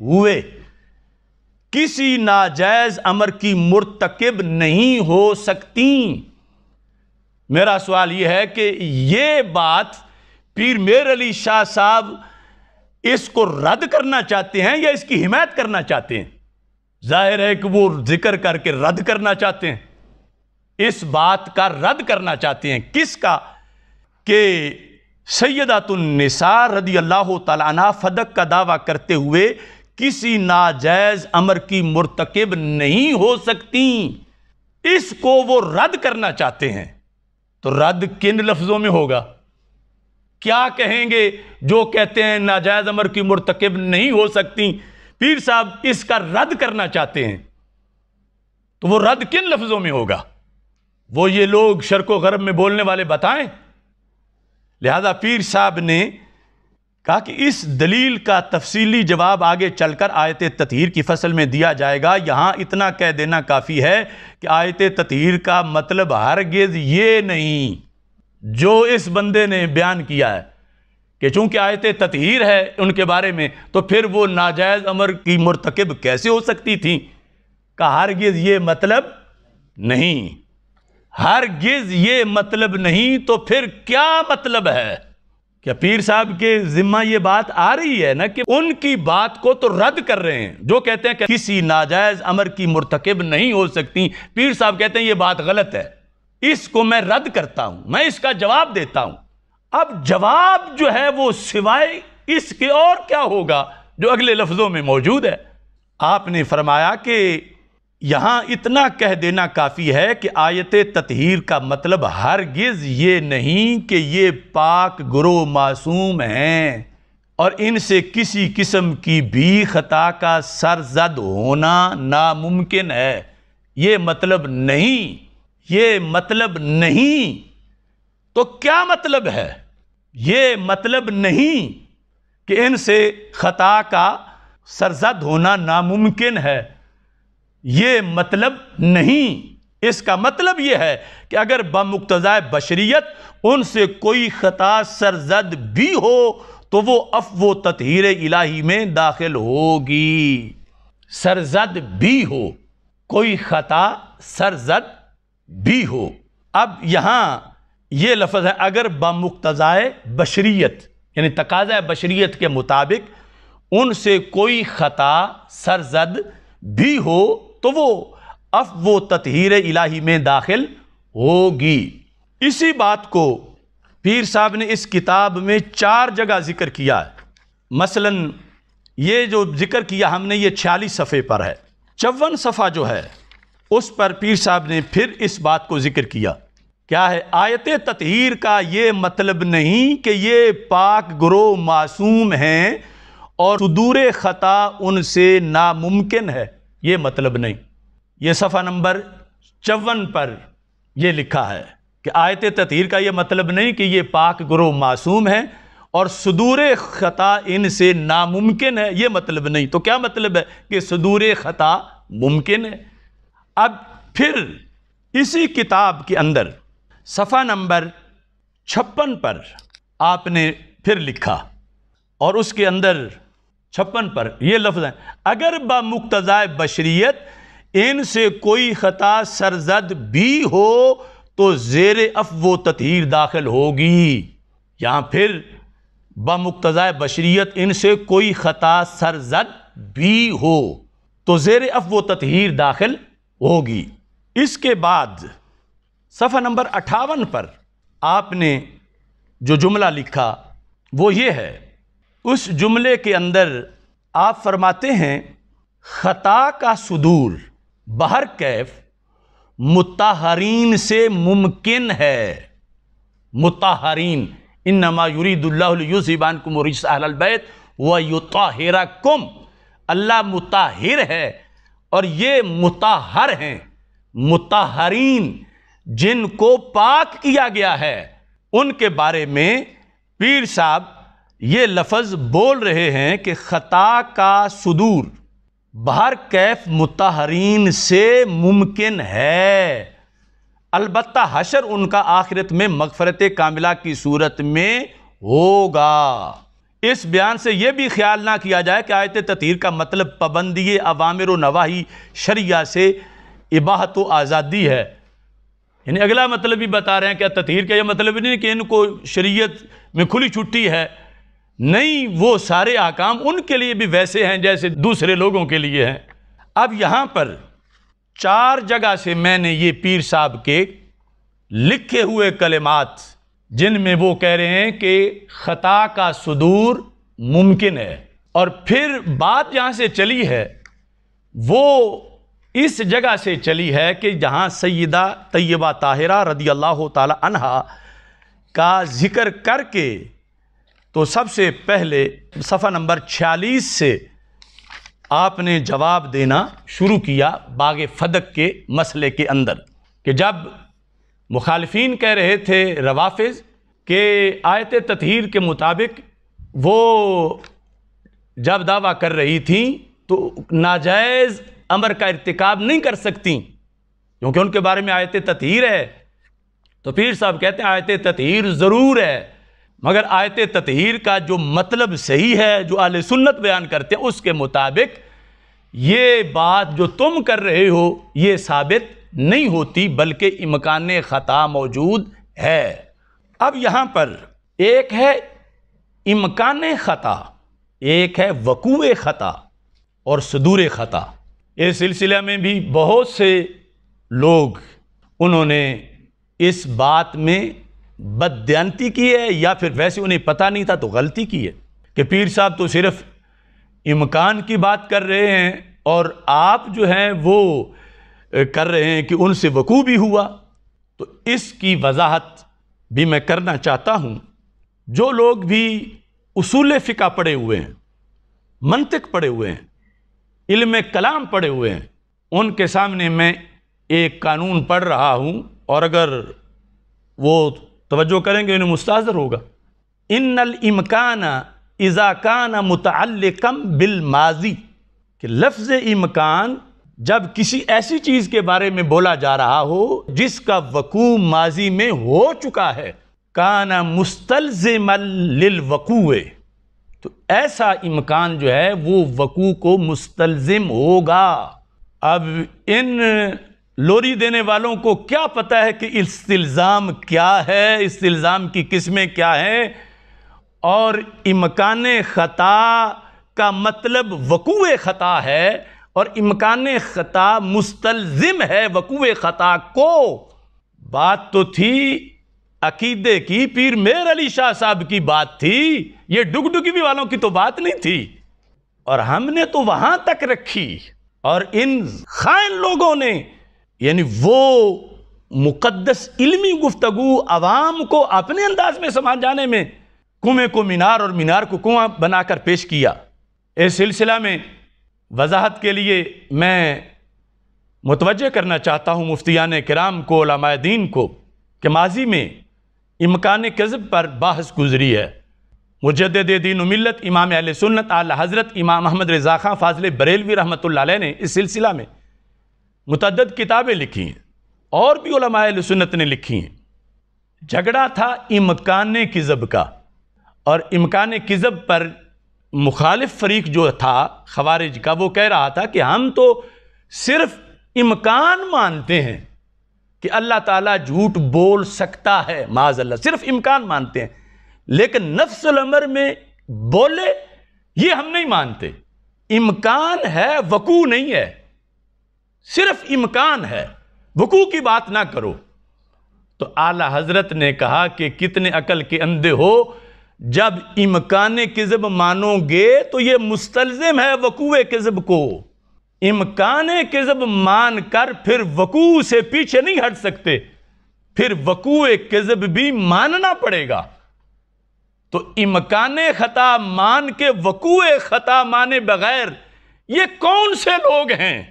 ہوئے کسی ناجائز امر کی مرتکب نہیں ہو سکتی۔ میرا سوال یہ ہے کہ یہ بات پیر میر علی شاہ صاحب اس کو رد کرنا چاہتے ہیں یا اس کی حمایت کرنا چاہتے ہیں؟ ظاہر ہے کہ وہ ذکر کر کے رد کرنا چاہتے ہیں، اس بات کا رد کرنا چاہتے ہیں۔ کس کا؟ کہ سیدۃ النساء رضی اللہ تعالی عنہ فدق کا دعویٰ کرتے ہوئے کسی ناجائز امر کی مرتکب نہیں ہو سکتی، اس کو وہ رد کرنا چاہتے ہیں۔ تو رد کن لفظوں میں ہوگا؟ کیا کہیں گے جو کہتے ہیں ناجائز امر کی مرتکب نہیں ہو سکتی؟ پیر صاحب اس کا رد کرنا چاہتے ہیں، تو وہ رد کن لفظوں میں ہوگا؟ وہ یہ لوگ شرق و غرب میں بولنے والے بتائیں۔ لہذا پیر صاحب نے کہا کہ اس دلیل کا تفصیلی جواب آگے چل کر آیت تطہیر کی فصل میں دیا جائے گا، یہاں اتنا کہہ دینا کافی ہے کہ آیت تطہیر کا مطلب ہرگز یہ نہیں جو اس بندے نے بیان کیا ہے کہ چونکہ آیت تطہیر ہے ان کے بارے میں تو پھر وہ ناجائز امر کی مرتکب کیسے ہو سکتی تھی؟ کہ ہرگز یہ مطلب نہیں، ہرگز یہ مطلب نہیں۔ تو پھر کیا مطلب ہے؟ کیا پیر صاحب کے ذمہ یہ بات آ رہی ہے نا کہ ان کی بات کو تو رد کر رہے ہیں جو کہتے ہیں کہ کسی ناجائز امر کی مرتکب نہیں ہو سکتی؟ پیر صاحب کہتے ہیں یہ بات غلط ہے، اس کو میں رد کرتا ہوں، میں اس کا جواب دیتا ہوں۔ اب جواب جو ہے وہ سوائے اس کے اور کیا ہوگا جو اگلے لفظوں میں موجود ہے؟ آپ نے فرمایا کہ یہاں اتنا کہہ دینا کافی ہے کہ آیت تطہیر کا مطلب ہرگز یہ نہیں کہ یہ پاک گروہ معصوم ہیں اور ان سے کسی قسم کی بھی خطا کا سرزد ہونا ناممکن ہے۔ یہ مطلب نہیں، یہ مطلب نہیں۔ تو کیا مطلب ہے؟ یہ مطلب نہیں کہ ان سے خطا کا سرزد ہونا ناممکن ہے، یہ مطلب نہیں۔ اس کا مطلب یہ ہے کہ اگر بمقتضائے بشریت ان سے کوئی خطا سرزد بھی ہو تو وہ عفو و تطہیر الہی میں داخل ہوگی۔ سرزد بھی ہو، کوئی خطا سرزد بھی ہو۔ اب یہاں یہ لفظ ہے اگر بمقتضائے بشریت، یعنی تقاضۂ بشریت کے مطابق ان سے کوئی خطا سرزد بھی ہو تو وہ عفو و تطہیر الہی میں داخل ہوگی۔ اسی بات کو پیر صاحب نے اس کتاب میں 4 جگہ ذکر کیا ہے۔ مثلا یہ جو ذکر کیا ہم نے یہ 46 صفحے پر ہے، 54 صفحہ جو ہے اس پر پیر صاحب نے پھر اس بات کو ذکر کیا۔ کیا ہے؟ آیت تطہیر کا یہ مطلب نہیں کہ یہ پاک گروہ معصوم ہیں اور صدور خطا ان سے ناممکن ہے، یہ مطلب نہیں۔ یہ صفحہ نمبر 54 پر یہ لکھا ہے کہ آیت تطہیر کا یہ مطلب نہیں کہ یہ پاک گروہ معصوم ہیں اور صدور خطا ان سے ناممکن ہے، یہ مطلب نہیں۔ تو کیا مطلب ہے؟ کہ صدور خطا ممکن ہے۔ اب پھر اسی کتاب کے اندر صفحہ نمبر 56 پر آپ نے پھر لکھا، اور اس کے اندر 56 پر یہ لفظ ہے: اگر بمقتضائے بشریت ان سے کوئی خطا سرزد بھی ہو تو زیر عفو و تطہیر داخل ہوگی۔ یہاں پھر بمقتضائے بشریت ان سے کوئی خطا سرزد بھی ہو تو زیر عفو و تطہیر داخل ہوگی۔ اس کے بعد صفحہ نمبر 58 پر آپ نے جو جملہ لکھا وہ یہ ہے، اس جملے کے اندر آپ فرماتے ہیں: خطا کا صدور بہر کیف مطہرین سے ممکن ہے۔ مطہرین، انما یرید اللہ لیذھب عنکم الرجس اہل البیت ویطہرکم، اللہ مطہر ہے اور یہ مطہر ہیں۔ مطہرین جن کو پاک کیا گیا ہے، ان کے بارے میں پیر صاحب یہ لفظ بول رہے ہیں کہ خطا کا صدور بہر کیف مطہرین سے ممکن ہے، البتہ حشر ان کا آخرت میں مغفرت کاملہ کی صورت میں ہوگا۔ اس بیان سے یہ بھی خیال نہ کیا جائے کہ آیت تطہیر کا مطلب پابندی اوامر و نواہی شرعیہ سے اباحت و آزادی ہے۔ یعنی اگلا مطلب بھی بتا رہے ہیں کہ تطہیر کا یہ مطلب نہیں کہ ان کو شریعت میں کھلی چھٹی ہے، نہیں، وہ سارے احکام ان کے لیے بھی ویسے ہیں جیسے دوسرے لوگوں کے لیے ہیں۔ اب یہاں پر 4 جگہ سے میں نے یہ پیر صاحب کے لکھے ہوئے کلمات جن میں وہ کہہ رہے ہیں کہ خطا کا صدور ممکن ہے، اور پھر بات جہاں سے چلی ہے وہ اس جگہ سے چلی ہے کہ جہاں سیدہ طیبہ طاہرہ رضی اللہ تعالی عنہا کا ذکر کر کے تو سب سے پہلے صفحہ نمبر 46 سے آپ نے جواب دینا شروع کیا باغ فدق کے مسئلے کے اندر، کہ جب مخالفین کہہ رہے تھے روافض کہ آیت تطہیر کے مطابق وہ جب دعویٰ کر رہی تھیں تو ناجائز امر کا ارتکاب نہیں کر سکتی کیونکہ ان کے بارے میں آیت تطہیر ہے، تو پیر صاحب کہتے ہیں آیت تطہیر ضرور ہے، مگر آیت تطہیر کا جو مطلب صحیح ہے جو اہل سنت بیان کرتے ہیں اس کے مطابق یہ بات جو تم کر رہے ہو یہ ثابت نہیں ہوتی، بلکہ امکان خطا موجود ہے۔ اب یہاں پر ایک ہے امکان خطا، ایک ہے وقوع خطا اور صدور خطا۔ اس سلسلہ میں بھی بہت سے لوگ انہوں نے اس بات میں بددیانتی کی ہے یا پھر ویسے انہیں پتہ نہیں تھا تو غلطی کی ہے کہ پیر صاحب تو صرف امکان کی بات کر رہے ہیں اور آپ جو ہیں وہ کر رہے ہیں کہ ان سے وقوع بھی ہوا۔ تو اس کی وضاحت بھی میں کرنا چاہتا ہوں۔ جو لوگ بھی اصول فقہ پڑھے ہوئے ہیں، منطق پڑھے ہوئے ہیں، علم کلام پڑھے ہوئے ہیں، ان کے سامنے میں ایک قانون پڑھ رہا ہوں، اور اگر وہ توجہ کریں گے انہیں مستحضر ہوگا۔ ان الامکان اذا کان متعلقا بالماضی، کہ لفظ امکان جب کسی ایسی چیز کے بارے میں بولا جا رہا ہو جس کا وقوع ماضی میں ہو چکا ہے، کان مستلزما للوقوع، تو ایسا امکان جو ہے وہ وقوع کو مستلزم ہوگا۔ اب ان لوری دینے والوں کو کیا پتہ ہے کہ استلزام کیا ہے، استلزام کی قسمیں کیا ہیں، اور امکان خطا کا مطلب وقوع خطا ہے اور امکان خطا مستلزم ہے وقوع خطا کو۔ بات تو تھی عقیدے کی، پیر میر علی شاہ صاحب کی بات تھی، یہ ڈگڈگی والوں کی تو بات نہیں تھی، اور ہم نے تو وہاں تک رکھی، اور ان خائن لوگوں نے یعنی وہ مقدس علمی گفتگو عوام کو اپنے انداز میں سمجھ جانے میں کنویں کو مینار اور مینار کو کنواں بنا کر پیش کیا۔ اس سلسلہ میں وضاحت کے لیے میں متوجہ کرنا چاہتا ہوں مفتیان کرام کو، علماء دین کو، کہ ماضی میں امکان کذب پر بحث گزری ہے، مجدد دین و ملت امام اہل سنت اعلی حضرت امام محمد رضا خان فاضل بریلوی رحمۃ اللہ علیہ نے اس سلسلہ میں متعدد کتابیں لکھی ہیں، اور بھی علماء اہل سنت نے لکھی ہیں۔ جھگڑا تھا امکان کذب کا، اور امکان کذب پر مخالف فریق جو تھا خوارج کا، وہ کہہ رہا تھا کہ ہم تو صرف امکان مانتے ہیں کہ اللہ تعالیٰ جھوٹ بول سکتا ہے، معاذ اللہ، صرف امکان مانتے ہیں، لیکن نفس الامر میں بولے یہ ہم نہیں مانتے۔ امکان ہے، وقوع نہیں ہے، صرف امکان ہے، وقوع کی بات نہ کرو۔ تو اعلی حضرت نے کہا کہ کتنے عقل کے اندھے ہو، جب امکان کذب مانو گے تو یہ مستلزم ہے وقوع کذب کو۔ امکان کذب مان کر پھر وقوع سے پیچھے نہیں ہٹ سکتے، پھر وقوع کذب بھی ماننا پڑے گا۔ تو امکان خطا مان کے وقوع خطا مانے بغیر یہ کون سے لوگ ہیں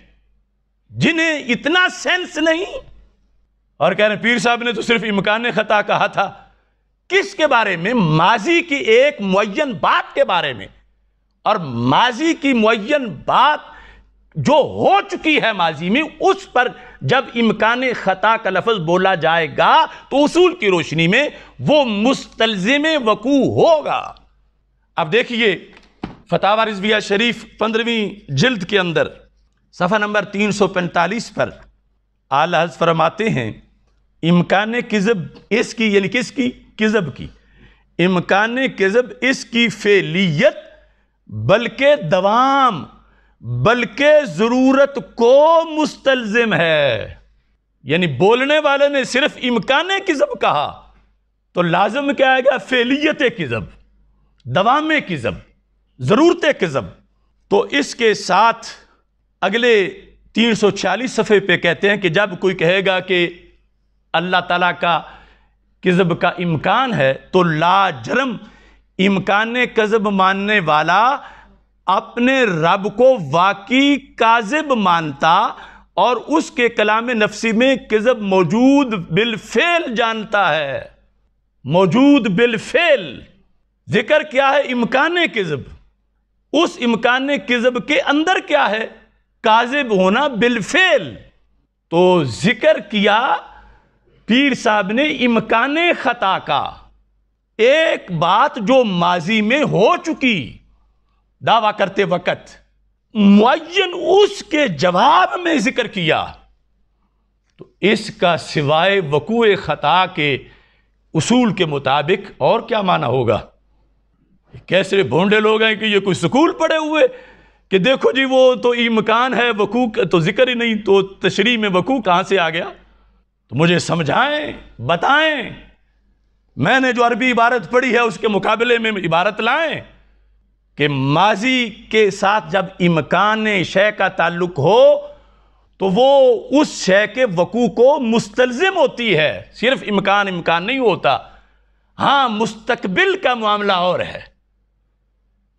جنہیں اتنا سینس نہیں؟ اور کہہ رہے ہیں پیر صاحب نے تو صرف امکان خطا کہا تھا۔ کس کے بارے میں؟ ماضی کی ایک معین بات کے بارے میں، اور ماضی کی معین بات جو ہو چکی ہے ماضی میں، اس پر جب امکان خطا کا لفظ بولا جائے گا تو اصول کی روشنی میں وہ مستلزم وقوع ہوگا۔ اب دیکھیے فتاوی رضویہ شریف 15ویں جلد کے اندر صفحہ نمبر 345 پر اعلی حضرت فرماتے ہیں امکان کذب اس کی، یعنی کس کی؟ کذب کی۔ امکان کذب اس کی فعلیت بلکہ دوام بلکہ ضرورت کو مستلزم ہے۔ یعنی بولنے والے نے صرف امکان کذب کہا تو لازم کیا آئے گا؟ فعلیت کذب، دوام کذب، ضرورت کذب۔ تو اس کے ساتھ اگلے 346 صفحے پہ کہتے ہیں کہ جب کوئی کہے گا کہ اللہ تعالیٰ کا کذب کا امکان ہے تو لا جرم امکان کذب ماننے والا اپنے رب کو واقعی کاذب مانتا اور اس کے کلام نفسی میں کذب موجود بالفعل جانتا ہے۔ موجود بالفعل، ذکر کیا ہے؟ امکان کذب۔ اس امکان کذب کے اندر کیا ہے؟ کاذب ہونا بالفعل۔ تو ذکر کیا پیر صاحب نے امکان خطا کا، ایک بات جو ماضی میں ہو چکی، دعویٰ کرتے وقت معین اس کے جواب میں ذکر کیا، تو اس کا سوائے وقوع خطا کے اصول کے مطابق اور کیا معنی ہوگا؟ کیسے بھونڈے لوگ ہیں کہ یہ کوئی سکول پڑے ہوئے کہ دیکھو جی وہ تو امکان ہے، وقوع تو ذکر ہی نہیں، تو تشریح میں وقوع کہاں سے آ گیا؟ تو مجھے سمجھائیں، بتائیں، میں نے جو عربی عبارت پڑھی ہے اس کے مقابلے میں عبارت لائیں کہ ماضی کے ساتھ جب امکان شے کا تعلق ہو تو وہ اس شے کے وقوع کو مستلزم ہوتی ہے، صرف امکان نہیں ہوتا۔ ہاں مستقبل کا معاملہ اور ہے،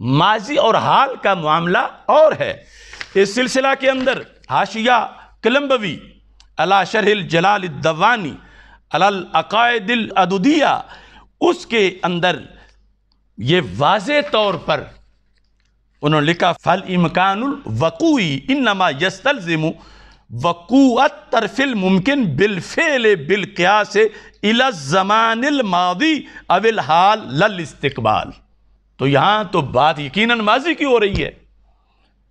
ماضی اور حال کا معاملہ اور ہے۔ اس سلسلہ کے اندر حاشیہ قلمبوی علی شرح الجلال الدوانی علی العقائد العدودیہ، اس کے اندر یہ واضح طور پر انہوں نے لکھا فالامکان الوقوعی انما یستلزم وقوع الطرف الممکن بالفعل بالقیاس الی الزمان الماضی او الحال للاستقبال۔ تو یہاں تو بات یقیناً ماضی کی ہو رہی ہے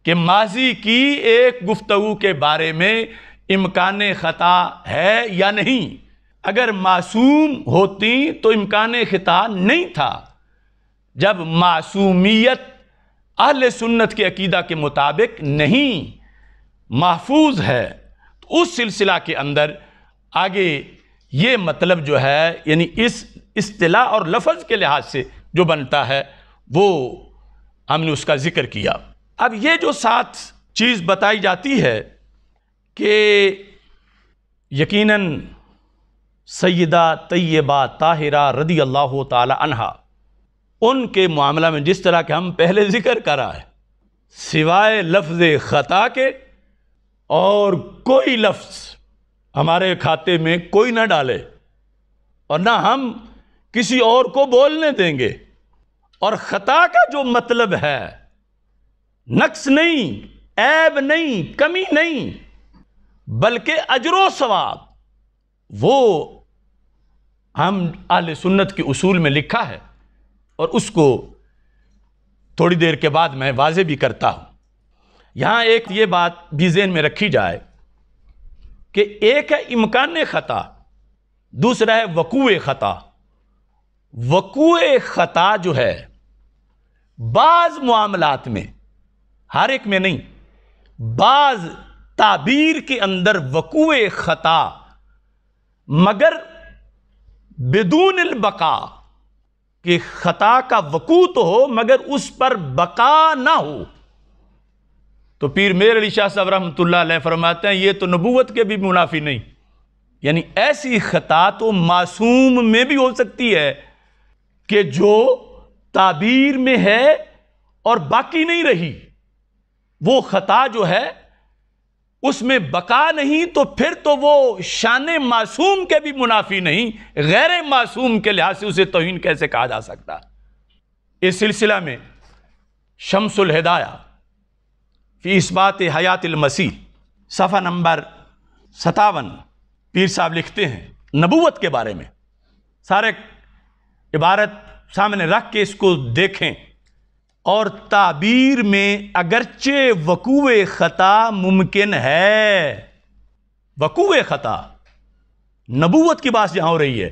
کہ ماضی کی ایک گفتگو کے بارے میں امکان خطا ہے یا نہیں۔ اگر معصوم ہوتی تو امکان خطا نہیں تھا۔ جب معصومیت اہل سنت کے عقیدہ کے مطابق نہیں، محفوظ ہے، تو اس سلسلہ کے اندر آگے یہ مطلب جو ہے یعنی اس اصطلاح اور لفظ کے لحاظ سے جو بنتا ہے وہ ہم نے اس کا ذکر کیا۔ اب یہ جو ساتھ چیز بتائی جاتی ہے کہ یقیناً سیدہ طیبہ طاہرہ رضی اللہ تعالی عنہا، ان کے معاملہ میں جس طرح کہ ہم پہلے ذکر کرا ہے، سوائے لفظ خطا کے اور کوئی لفظ ہمارے کھاتے میں کوئی نہ ڈالے اور نہ ہم کسی اور کو بولنے دیں گے۔ اور خطا کا جو مطلب ہے نقص نہیں، عیب نہیں، کمی نہیں، بلکہ اجر و ثواب، وہ ہم اہل سنت کے اصول میں لکھا ہے، اور اس کو تھوڑی دیر کے بعد میں واضح بھی کرتا ہوں۔ یہاں ایک یہ بات بھی ذہن میں رکھی جائے کہ ایک ہے امکان خطا، دوسرا ہے وقوع خطا۔ وقوع خطا جو ہے بعض معاملات میں، ہر ایک میں نہیں، بعض تعبیر کے اندر وقوع خطا مگر بدون البقاء، کہ خطا کا وقوع تو ہو مگر اس پر بقا نہ ہو۔ تو پیر میر علی شاہ صاحب رحمۃ اللہ علیہ فرماتے ہیں یہ تو نبوت کے بھی منافی نہیں، یعنی ایسی خطا تو معصوم میں بھی ہو سکتی ہے کہ جو تعبیر میں ہے اور باقی نہیں رہی، وہ خطا جو ہے اس میں بقا نہیں، تو پھر تو وہ شان معصوم کے بھی منافی نہیں، غیر معصوم کے لحاظ سے اسے توہین کیسے کہا جا سکتا۔ اس سلسلہ میں شمس الہدایہ فی اثبات حیات المسیح صفحہ نمبر 57 پیر صاحب لکھتے ہیں نبوت کے بارے میں، سارے عبارت سامنے رکھ کے اس کو دیکھیں، اور تعبیر میں اگرچہ وقوع خطا ممکن ہے، وقوع خطا نبوت کی بات یہاں ہو رہی ہے،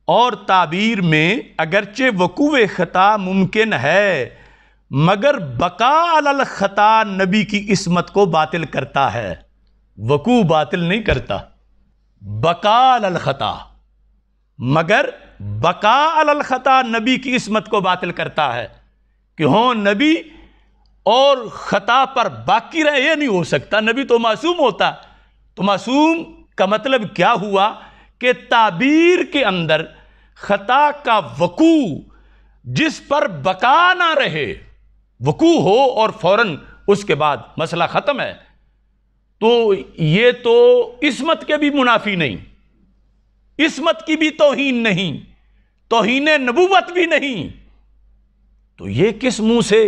اور تعبیر میں اگرچہ وقوع خطا ممکن ہے مگر بقا علی الخطا نبی کی عصمت کو باطل کرتا ہے، وقوع باطل نہیں کرتا، بقا علی الخطا، مگر بقا علی الخطا نبی کی عصمت کو باطل کرتا ہے، کہ ہوں نبی اور خطا پر باقی رہے، یہ نہیں ہو سکتا، نبی تو معصوم ہوتا۔ تو معصوم کا مطلب کیا ہوا کہ تعبیر کے اندر خطا کا وقوع جس پر بقا نہ رہے، وقوع ہو اور فوراً اس کے بعد مسئلہ ختم ہے، تو یہ تو عصمت کے بھی منافی نہیں، عصمت کی بھی توہین نہیں، توہین نبوت بھی نہیں۔ تو یہ کس منہ سے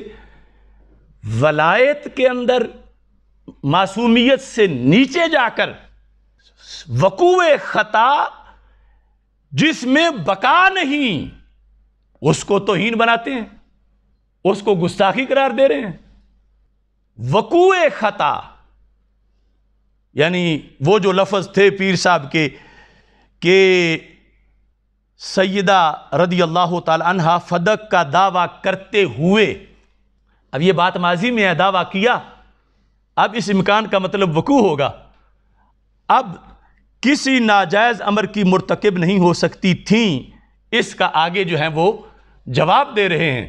ولایت کے اندر معصومیت سے نیچے جا کر وقوع خطا جس میں بقا نہیں اس کو توہین بناتے ہیں، اس کو گستاخی قرار دے رہے ہیں۔ وقوع خطا یعنی وہ جو لفظ تھے پیر صاحب کے کہ سیدہ رضی اللہ تعالی عنہ فدق کا دعویٰ کرتے ہوئے، اب یہ بات ماضی میں ہے، دعویٰ کیا، اب اس امکان کا مطلب وقوع ہوگا، اب کسی ناجائز امر کی مرتکب نہیں ہو سکتی تھیں، اس کا آگے جو ہیں وہ جواب دے رہے ہیں۔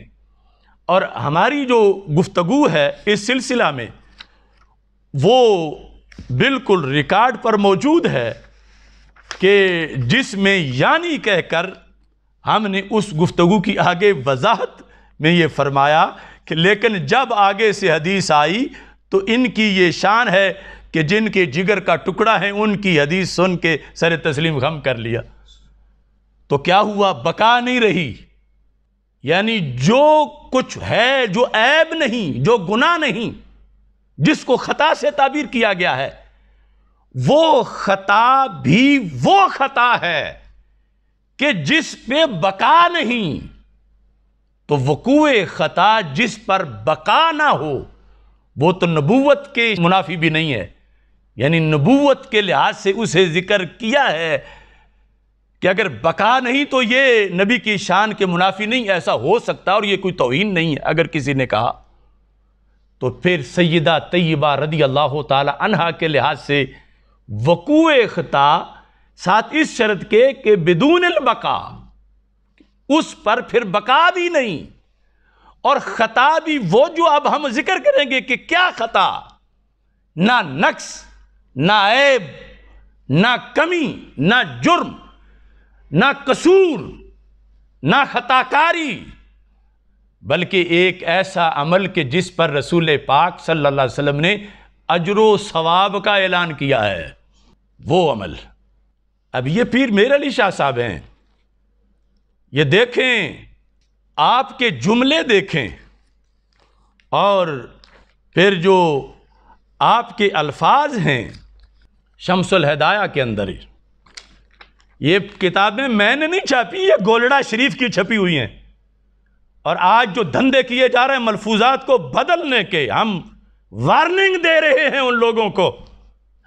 اور ہماری جو گفتگو ہے اس سلسلہ میں وہ بالکل ریکارڈ پر موجود ہے، کہ جس میں یعنی کہہ کر ہم نے اس گفتگو کی آگے وضاحت میں یہ فرمایا کہ لیکن جب آگے سے حدیث آئی تو ان کی یہ شان ہے کہ جن کے جگر کا ٹکڑا ہے ان کی حدیث سن کے سر تسلیم خم کر لیا۔ تو کیا ہوا؟ بقا نہیں رہی، یعنی جو کچھ ہے، جو عیب نہیں، جو گناہ نہیں، جس کو خطا سے تعبیر کیا گیا ہے، وہ خطا بھی وہ خطا ہے کہ جس پہ بقا نہیں۔ تو وقوع خطا جس پر بقا نہ ہو وہ تو نبوت کے منافی بھی نہیں ہے، یعنی نبوت کے لحاظ سے اسے ذکر کیا ہے کہ اگر بقا نہیں تو یہ نبی کی شان کے منافی نہیں، ایسا ہو سکتا، اور یہ کوئی توہین نہیں ہے اگر کسی نے کہا۔ تو پھر سیدہ طیبہ رضی اللہ تعالی عنہا کے لحاظ سے وقوع خطا ساتھ اس شرط کے کہ بدون البقا، اس پر پھر بقا بھی نہیں، اور خطا بھی وہ جو اب ہم ذکر کریں گے کہ کیا خطا، نہ نقص، نہ عیب، نہ کمی، نہ جرم، نہ قصور، نہ خطا کاری، بلکہ ایک ایسا عمل کہ جس پر رسول پاک صلی اللہ علیہ وسلم نے اجر و ثواب کا اعلان کیا ہے، وہ عمل۔ اب یہ پیر میر علی شاہ صاحب ہیں، یہ دیکھیں آپ کے جملے دیکھیں اور پھر جو آپ کے الفاظ ہیں شمس الہدایہ کے اندر ہی، یہ کتابیں میں نے نہیں چھاپی، یہ گولڑا شریف کی چھپی ہوئی ہیں، اور آج جو دھندے کیے جا رہے ہیں ملفوظات کو بدلنے کے، ہم وارننگ دے رہے ہیں ان لوگوں کو،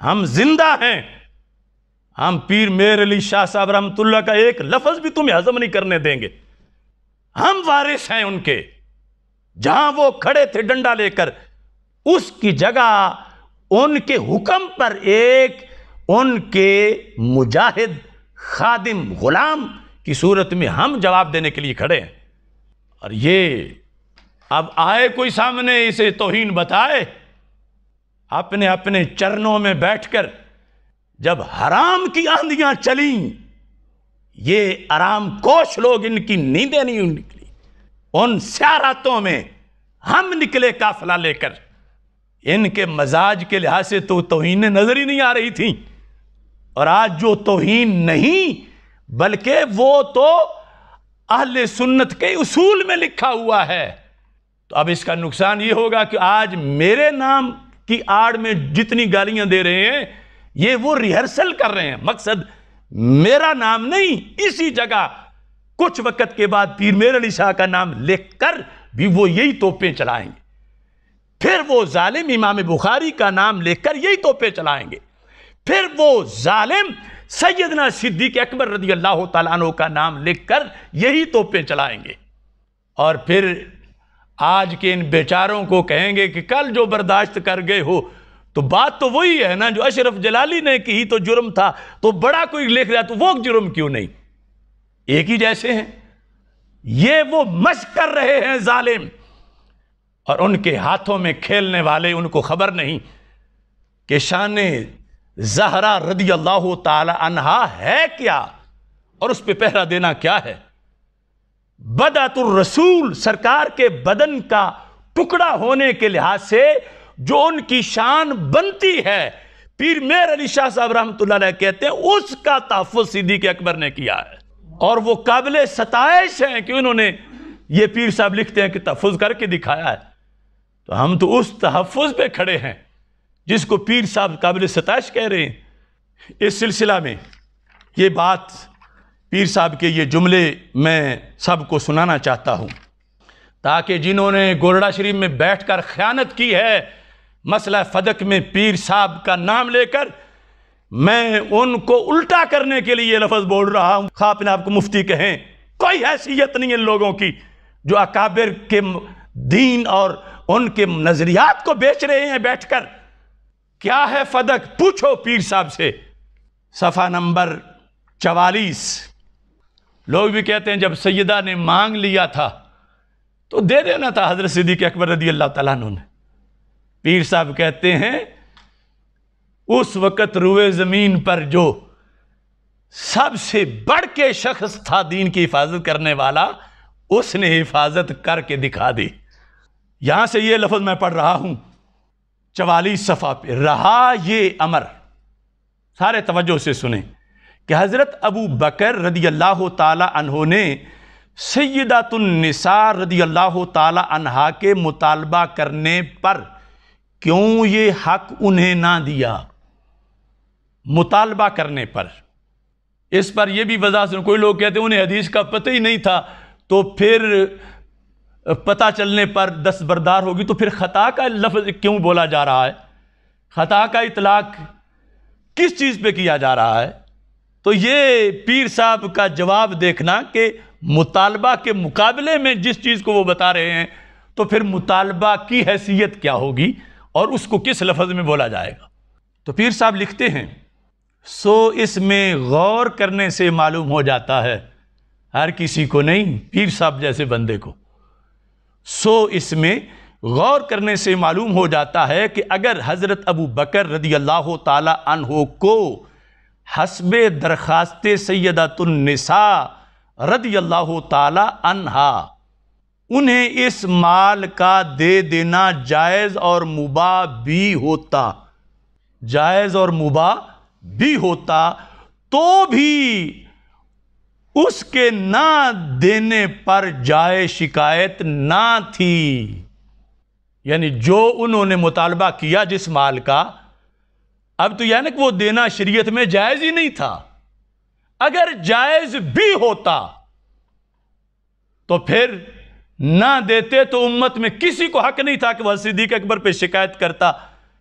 ہم زندہ ہیں، ہم پیر میر علی شاہ صاحب رحمۃ اللہ کا ایک لفظ بھی تمہیں ہضم نہیں کرنے دیں گے، ہم وارث ہیں ان کے، جہاں وہ کھڑے تھے ڈنڈا لے کر اس کی جگہ ان کے حکم پر ایک ان کے مجاہد خادم غلام کی صورت میں ہم جواب دینے کے لیے کھڑے ہیں۔ اور یہ اب آئے کوئی سامنے اسے توہین بتائے، اپنے اپنے چرنوں میں بیٹھ کر جب حرام کی آندیاں چلیں، یہ آرام کوش لوگ، ان کی نیندیں نہیں نکلی، ان سیاہ راتوں میں ہم نکلے قافلہ لے کر، ان کے مزاج کے لحاظ سے تو توہین نظر ہی نہیں آ رہی تھی، اور آج جو توہین نہیں بلکہ وہ تو اہل سنت کے اصول میں لکھا ہوا ہے۔ تو اب اس کا نقصان یہ ہوگا کہ آج میرے نام کی آڑ میں جتنی گالیاں دے رہے ہیں یہ وہ ریہرسل کر رہے ہیں، مقصد میرا نام نہیں، اسی جگہ کچھ وقت کے بعد پیر میر علی شاہ کا نام لکھ کر بھی وہ یہی توپیں چلائیں گے، پھر وہ ظالم امام بخاری کا نام لکھ کر یہی توپیں چلائیں گے، پھر وہ ظالم سیدنا صدیق اکبر رضی اللہ تعالیٰ عنہ کا نام لکھ کر یہی توپیں چلائیں گے، اور پھر آج کے ان بیچاروں کو کہیں گے کہ کل جو برداشت کر گئے ہو، تو بات تو وہی ہے نا جو اشرف جلالی نے کی تو جرم تھا، تو بڑا کوئی لکھ رہا تو وہ جرم کیوں نہیں؟ ایک ہی جیسے ہیں، یہ وہ مشق کر رہے ہیں ظالم، اور ان کے ہاتھوں میں کھیلنے والے ان کو خبر نہیں کہ شان زہرا رضی اللہ تعالی عنہا ہے کیا، اور اس پہ پہرا دینا کیا ہے۔ بدعت الرسول سرکار کے بدن کا ٹکڑا ہونے کے لحاظ سے جو ان کی شان بنتی ہے، پیر میر علی شاہ صاحب رحمۃ اللہ علیہ کہتے ہیں اس کا تحفظ صدیق اکبر نے کیا ہے، اور وہ قابل ستائش ہیں کہ انہوں نے، یہ پیر صاحب لکھتے ہیں کہ تحفظ کر کے دکھایا ہے، تو ہم تو اس تحفظ پہ کھڑے ہیں جس کو پیر صاحب قابل ستائش کہہ رہے ہیں۔ اس سلسلہ میں یہ بات، پیر صاحب کے یہ جملے میں سب کو سنانا چاہتا ہوں، تاکہ جنہوں نے گولڑا شریف میں بیٹھ کر خیانت کی ہے مسئلہ فدق میں پیر صاحب کا نام لے کر، میں ان کو الٹا کرنے کے لیے یہ لفظ بول رہا ہوں، خواہ اپنے آپ کو مفتی کہیں، کوئی حیثیت نہیں ان لوگوں کی جو اکابر کے دین اور ان کے نظریات کو بیچ رہے ہیں بیٹھ کر۔ کیا ہے فدق؟ پوچھو پیر صاحب سے، صفحہ نمبر 44۔ لوگ بھی کہتے ہیں جب سیدہ نے مانگ لیا تھا تو دے دینا تھا حضرت صدیق اکبر رضی اللہ تعالیٰ عنہ نے۔ پیر صاحب کہتے ہیں اس وقت روئے زمین پر جو سب سے بڑھ کے شخص تھا دین کی حفاظت کرنے والا، اس نے حفاظت کر کے دکھا دی۔ یہاں سے یہ لفظ میں پڑھ رہا ہوں 44 صفحہ پہ، رہا یہ امر، سارے توجہ سے سنیں، کہ حضرت ابو بکر رضی اللہ تعالی عنہ نے سیدۃ النساء رضی اللہ تعالی عنہا کے مطالبہ کرنے پر کیوں یہ حق انہیں نہ دیا؟ مطالبہ کرنے پر، اس پر یہ بھی وضاحت سن، کوئی لوگ کہتے ہیں انہیں حدیث کا پتہ ہی نہیں تھا تو پھر پتہ چلنے پر دستبردار ہوگی، تو پھر خطا کا لفظ کیوں بولا جا رہا ہے؟ خطا کا اطلاق کس چیز پہ کیا جا رہا ہے؟ تو یہ پیر صاحب کا جواب دیکھنا کہ مطالبہ کے مقابلے میں جس چیز کو وہ بتا رہے ہیں تو پھر مطالبہ کی حیثیت کیا ہوگی اور اس کو کس لفظ میں بولا جائے گا۔ تو پیر صاحب لکھتے ہیں سو اس میں غور کرنے سے معلوم ہو جاتا ہے، ہر کسی کو نہیں، پیر صاحب جیسے بندے کو، سو اس میں غور کرنے سے معلوم ہو جاتا ہے کہ اگر حضرت ابو بکر رضی اللہ تعالی عنہ کو حسب درخواست سیدۃ النساء رضی اللہ تعالی عنہا انہیں اس مال کا دے دینا جائز اور مباح بھی ہوتا، جائز اور مباح بھی ہوتا، تو بھی اس کے نہ دینے پر جائے شکایت نہ تھی. یعنی جو انہوں نے مطالبہ کیا جس مال کا، اب تو یعنی کہ وہ دینا شریعت میں جائز ہی نہیں تھا. اگر جائز بھی ہوتا تو پھر نہ دیتے تو امت میں کسی کو حق نہیں تھا کہ وہ صدیق اکبر پہ شکایت کرتا،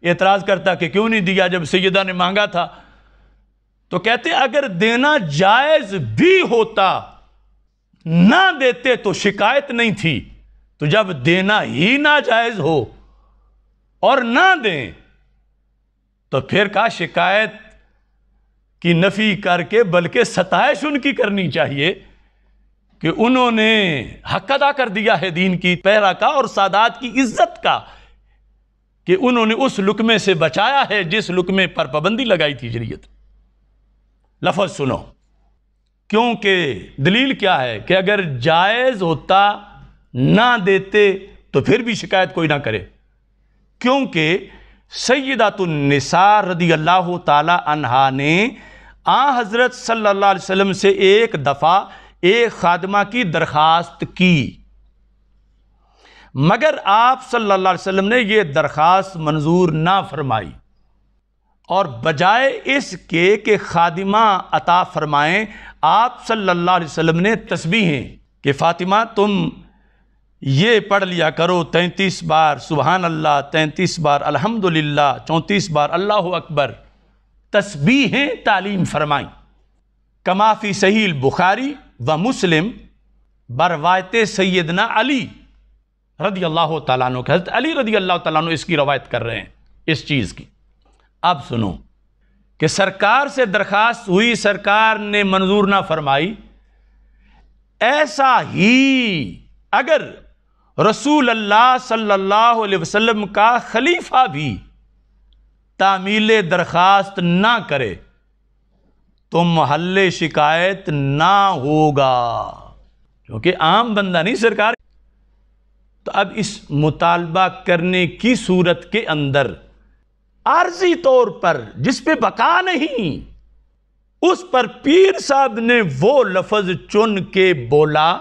اعتراض کرتا کہ کیوں نہیں دیا جب سیدہ نے مانگا تھا. تو کہتے اگر دینا جائز بھی ہوتا نہ دیتے تو شکایت نہیں تھی. تو جب دینا ہی ناجائز ہو اور نہ دیں تو پھر کا شکایت کی نفی کر کے بلکہ ستائش ان کی کرنی چاہیے کہ انہوں نے حق ادا کر دیا ہے دین کی پیرا کا اور سادات کی عزت کا، کہ انہوں نے اس لقمے سے بچایا ہے جس لقمے پر پابندی لگائی تھی شریعت. لفظ سنو، کیونکہ دلیل کیا ہے کہ اگر جائز ہوتا نہ دیتے تو پھر بھی شکایت کوئی نہ کرے. کیونکہ سیدۃ النساء رضی اللہ تعالی عنہا نے حضرت صلی اللہ علیہ وسلم سے ایک دفعہ ایک خادمہ کی درخواست کی، مگر آپ صلی اللہ علیہ وسلم نے یہ درخواست منظور نہ فرمائی، اور بجائے اس کے کہ خادمہ عطا فرمائیں آپ صلی اللہ علیہ وسلم نے تسبیحیں کہ فاطمہ تم یہ پڑھ لیا کرو 33 بار سبحان اللہ، 33 بار الحمدللہ، 34 بار اللہ اکبر، تسبیحیں تعلیم فرمائیں. کما فی صحیح البخاری و مسلم بروایت سیدنا علی رضی اللہ تعالیٰ عنہ، حضرت علی رضی اللہ تعالیٰ عنہ اس کی روایت کر رہے ہیں اس چیز کی. اب سنو کہ سرکار سے درخواست ہوئی، سرکار نے منظور نہ فرمائی. ایسا ہی اگر رسول اللہ صلی اللہ علیہ وسلم کا خلیفہ بھی تعمیل درخواست نہ کرے تو محل شکایت نہ ہوگا، کیونکہ عام بندہ نہیں سرکار. تو اب اس مطالبہ کرنے کی صورت کے اندر عارضی طور پر جس پہ بقا نہیں، اس پر پیر صاحب نے وہ لفظ چن کے بولا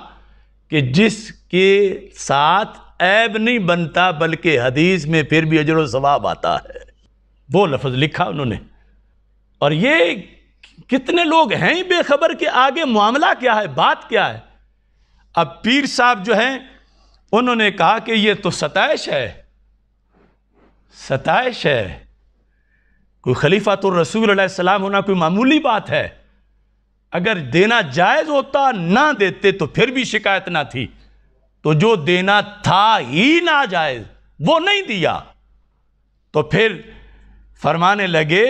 کہ جس کے ساتھ عیب نہیں بنتا بلکہ حدیث میں پھر بھی اجر و ثواب آتا ہے. وہ لفظ لکھا انہوں نے. اور یہ کتنے لوگ ہیں بے خبر کہ آگے معاملہ کیا ہے، بات کیا ہے. اب پیر صاحب جو ہیں انہوں نے کہا کہ یہ تو ستائش ہے، ستائش ہے. کوئی خلیفۃ الرسول علیہ السلام ہونا کوئی معمولی بات ہے. اگر دینا جائز ہوتا نہ دیتے تو پھر بھی شکایت نہ تھی. تو جو دینا تھا ہی ناجائز وہ نہیں دیا تو پھر فرمانے لگے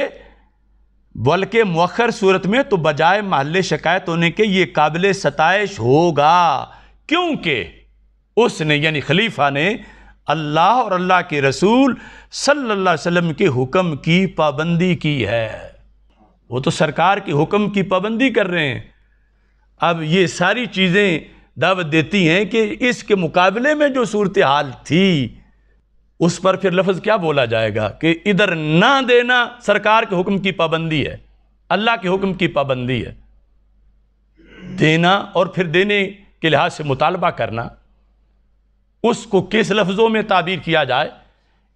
بلکہ مؤخر صورت میں تو بجائے محل شکایت ہونے کے یہ قابل ستائش ہوگا، کیونکہ اس نے یعنی خلیفہ نے اللہ اور اللہ کے رسول صلی اللہ علیہ وسلم کے حکم کی پابندی کی ہے. وہ تو سرکار کے حکم کی پابندی کر رہے ہیں. اب یہ ساری چیزیں دعوت دیتی ہیں کہ اس کے مقابلے میں جو صورتحال تھی اس پر پھر لفظ کیا بولا جائے گا کہ ادھر نہ دینا سرکار کے حکم کی پابندی ہے، اللہ کے حکم کی پابندی ہے. دینا اور پھر دینے کے لحاظ سے مطالبہ کرنا، اس کو کس لفظوں میں تعبیر کیا جائے،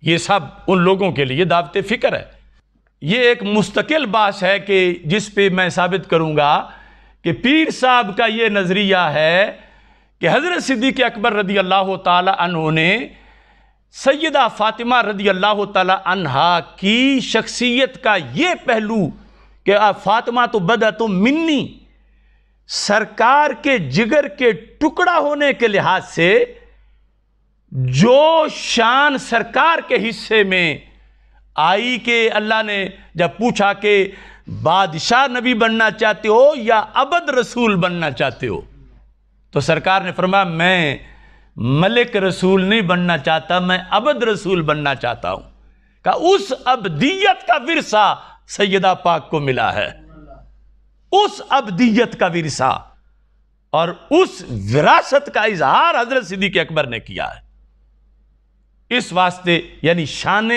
یہ سب ان لوگوں کے لیے دعوت فکر ہے. یہ ایک مستقل بات ہے کہ جس پہ میں ثابت کروں گا کہ پیر صاحب کا یہ نظریہ ہے کہ حضرت صدیق اکبر رضی اللہ تعالی عنہ نے سیدہ فاطمہ رضی اللہ تعالی عنہا کی شخصیت کا یہ پہلو کہ فاطمہ تو بدعت منی، سرکار کے جگر کے ٹکڑا ہونے کے لحاظ سے جو شان سرکار کے حصے میں آئی کہ اللہ نے جب پوچھا کہ بادشاہ نبی بننا چاہتے ہو یا عبد رسول بننا چاہتے ہو، تو سرکار نے فرمایا میں ملک رسول نہیں بننا چاہتا، میں عبد رسول بننا چاہتا ہوں. کہ اس عبدیت کا ورثہ سیدہ پاک کو ملا ہے، اس عبدیت کا ورثہ اور اس وراثت کا اظہار حضرت صدیق اکبر نے کیا ہے. اس واسطے یعنی شان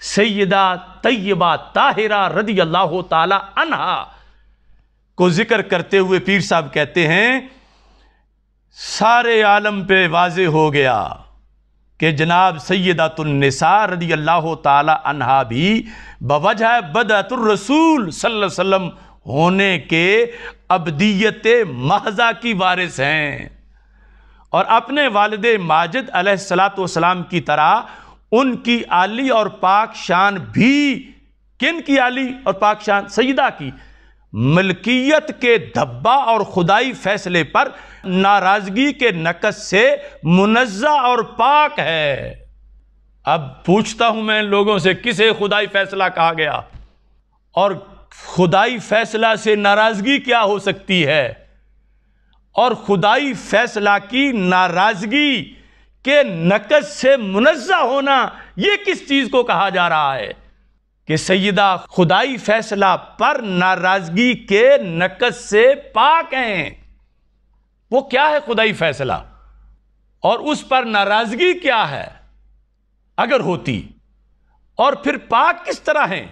سیدہ طیبہ طاہرہ رضی اللہ تعالی عنہا کو ذکر کرتے ہوئے پیر صاحب کہتے ہیں سارے عالم پہ واضح ہو گیا کہ جناب سیدۃ النساء رضی اللہ تعالی عنہا بھی بوجہ بدعت الرسول صلی اللہ علیہ وسلم ہونے کے ابدیت محضہ کی وارث ہیں، اور اپنے والد ماجد علیہ السلام کی طرح ان کی عالی اور پاک شان بھی، کن کی عالی اور پاک شان؟ سیدہ کی ملکیت کے دھبا اور خدائی فیصلے پر ناراضگی کے نقص سے منزہ اور پاک ہے۔ اب پوچھتا ہوں میں لوگوں سے، کسے خدائی فیصلہ کہا گیا؟ اور خدائی فیصلہ سے ناراضگی کیا ہو سکتی ہے؟ اور خدائی فیصلہ کی ناراضگی کے نقص سے منزہ ہونا، یہ کس چیز کو کہا جا رہا ہے کہ سیدہ خدائی فیصلہ پر ناراضگی کے نقص سے پاک ہیں؟ وہ کیا ہے خدائی فیصلہ، اور اس پر ناراضگی کیا ہے اگر ہوتی؟ اور پھر پاک کس طرح ہیں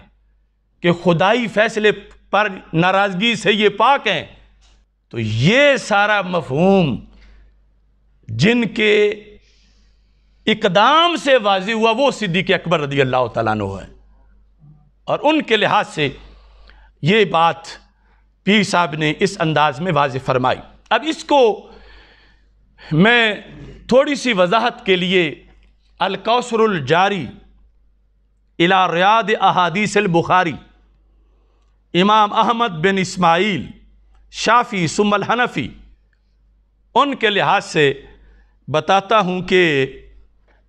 کہ خدائی فیصلے پر ناراضگی سے یہ پاک ہیں؟ تو یہ سارا مفہوم جن کے اقدام سے واضح ہوا وہ صدیق اکبر رضی اللہ تعالیٰ عنہ ہے، اور ان کے لحاظ سے یہ بات پیر صاحب نے اس انداز میں واضح فرمائی۔ اب اس کو میں تھوڑی سی وضاحت کے لیے الکوثر الجاری الی ریاض احادیث البخاری، امام احمد بن اسماعیل شافعی ثم الحنفی، ان کے لحاظ سے بتاتا ہوں کہ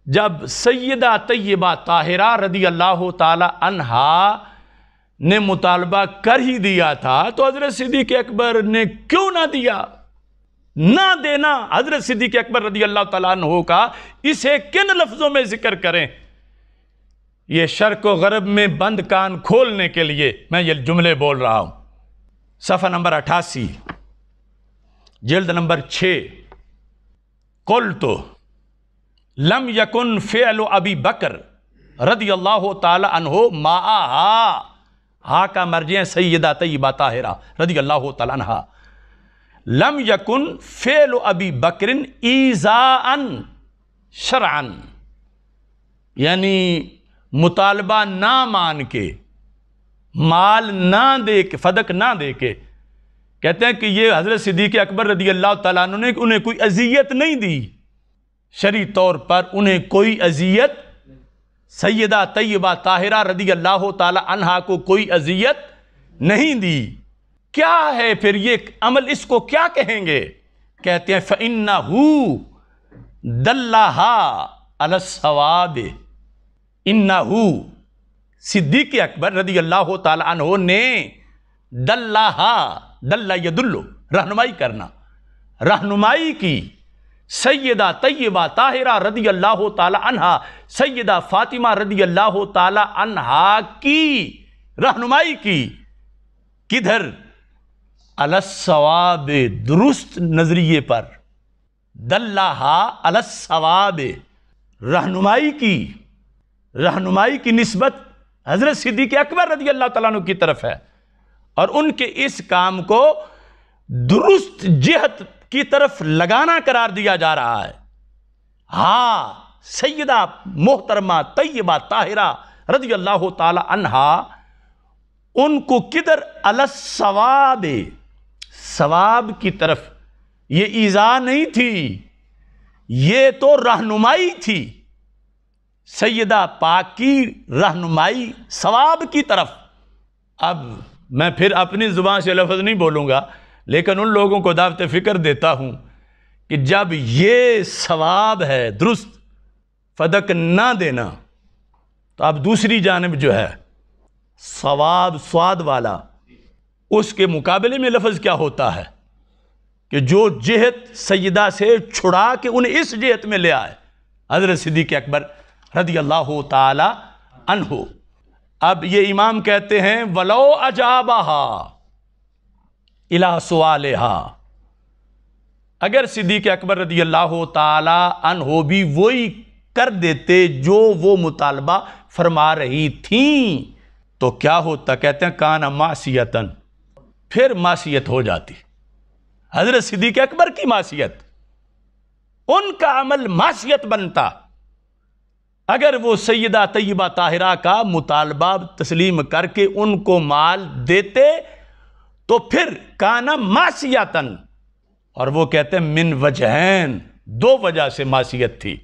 جب سیدہ طیبہ طاہرہ رضی اللہ تعالی عنہا نے مطالبہ کر ہی دیا تھا تو حضرت صدیق اکبر نے کیوں نہ دیا؟ نہ دینا حضرت صدیق اکبر رضی اللہ تعالیٰ عنہ کا اسے کن لفظوں میں ذکر کریں؟ یہ شرق و غرب میں بند کان کھولنے کے لیے میں یہ جملے بول رہا ہوں۔ صفحہ نمبر 88 جلد نمبر 6، قلت لم یکن فعل ابی بکر رضی اللہ تعالی عنہ معہا، ہا کا مرجع سیدہ طیبہ طاہرہ رضی اللہ تعالی عنہ، لم یکن فعل ابی بکر ایذاء شرعا، یعنی مطالبہ نہ مان کے، مال نہ دے کے، فدق نہ دے کے، کہتے ہیں کہ یہ حضرت صدیق اکبر رضی اللہ تعالیٰ عنہ نے انہیں کوئی اذیت نہیں دی، شرعی طور پر انہیں کوئی اذیت، سیدہ طیبہ طاہرہ رضی اللہ تعالی عنہا کو کوئی اذیت نہیں دی۔ کیا ہے پھر یہ عمل، اس کو کیا کہیں گے؟ کہتے ہیں فَإِنَّهُ دَلَّهَا عَلَى الصَّوَابِ، انہو صدیق اکبر رضی اللہ تعالی عنہ نے دَلَّهَا، دَلَّ يَدُلُّ، رہنمائی کرنا، رہنمائی کی سیدہ طیبہ طاہرہ رضی اللہ تعالی عنہا، سیدہ فاطمہ رضی اللہ تعالی عنہا کی رہنمائی کی، کدھر؟ علی الصواب، درست نظریے پر، دلہا علی الصواب، رہنمائی کی، رہنمائی کی نسبت حضرت صدیق اکبر رضی اللہ تعالیٰ عنہ کی طرف ہے، اور ان کے اس کام کو درست جہت کی طرف لگانا قرار دیا جا رہا ہے۔ ہاں سیدہ محترمہ طیبہ طاہرہ رضی اللہ تعالی عنہا ان کو کدھر؟ علی الصواب، ثواب کی طرف۔ یہ ایذا نہیں تھی، یہ تو رہنمائی تھی، سیدہ پاک کی رہنمائی ثواب کی طرف۔ اب میں پھر اپنی زبان سے لفظ نہیں بولوں گا، لیکن ان لوگوں کو دعوت فکر دیتا ہوں کہ جب یہ ثواب ہے درست فدق نہ دینا، تو اب دوسری جانب جو ہے ثواب سواد والا، اس کے مقابلے میں لفظ کیا ہوتا ہے کہ جو جہت سیدہ سے چھڑا کے انہیں اس جہت میں لے آئے، حضرت صدیق اکبر رضی اللہ تعالی عنہ۔ اب یہ امام کہتے ہیں وَلَوْ أَجَابَهَا إِلَى سُوَالِهَا، اگر صدیق اکبر رضی اللہ تعالی عنہ بھی وہی کر دیتے جو وہ مطالبہ فرما رہی تھیں تو کیا ہوتا؟ کہتے ہیں کان معصیتن، پھر معصیت ہو جاتی۔ حضرت صدیق اکبر کی معصیت، ان کا عمل معصیت بنتا اگر وہ سیدہ طیبہ طاہرہ کا مطالبہ تسلیم کر کے ان کو مال دیتے تو پھر کانا معصیتن، اور وہ کہتے ہیں من وجہین، دو وجہ سے معصیت تھی،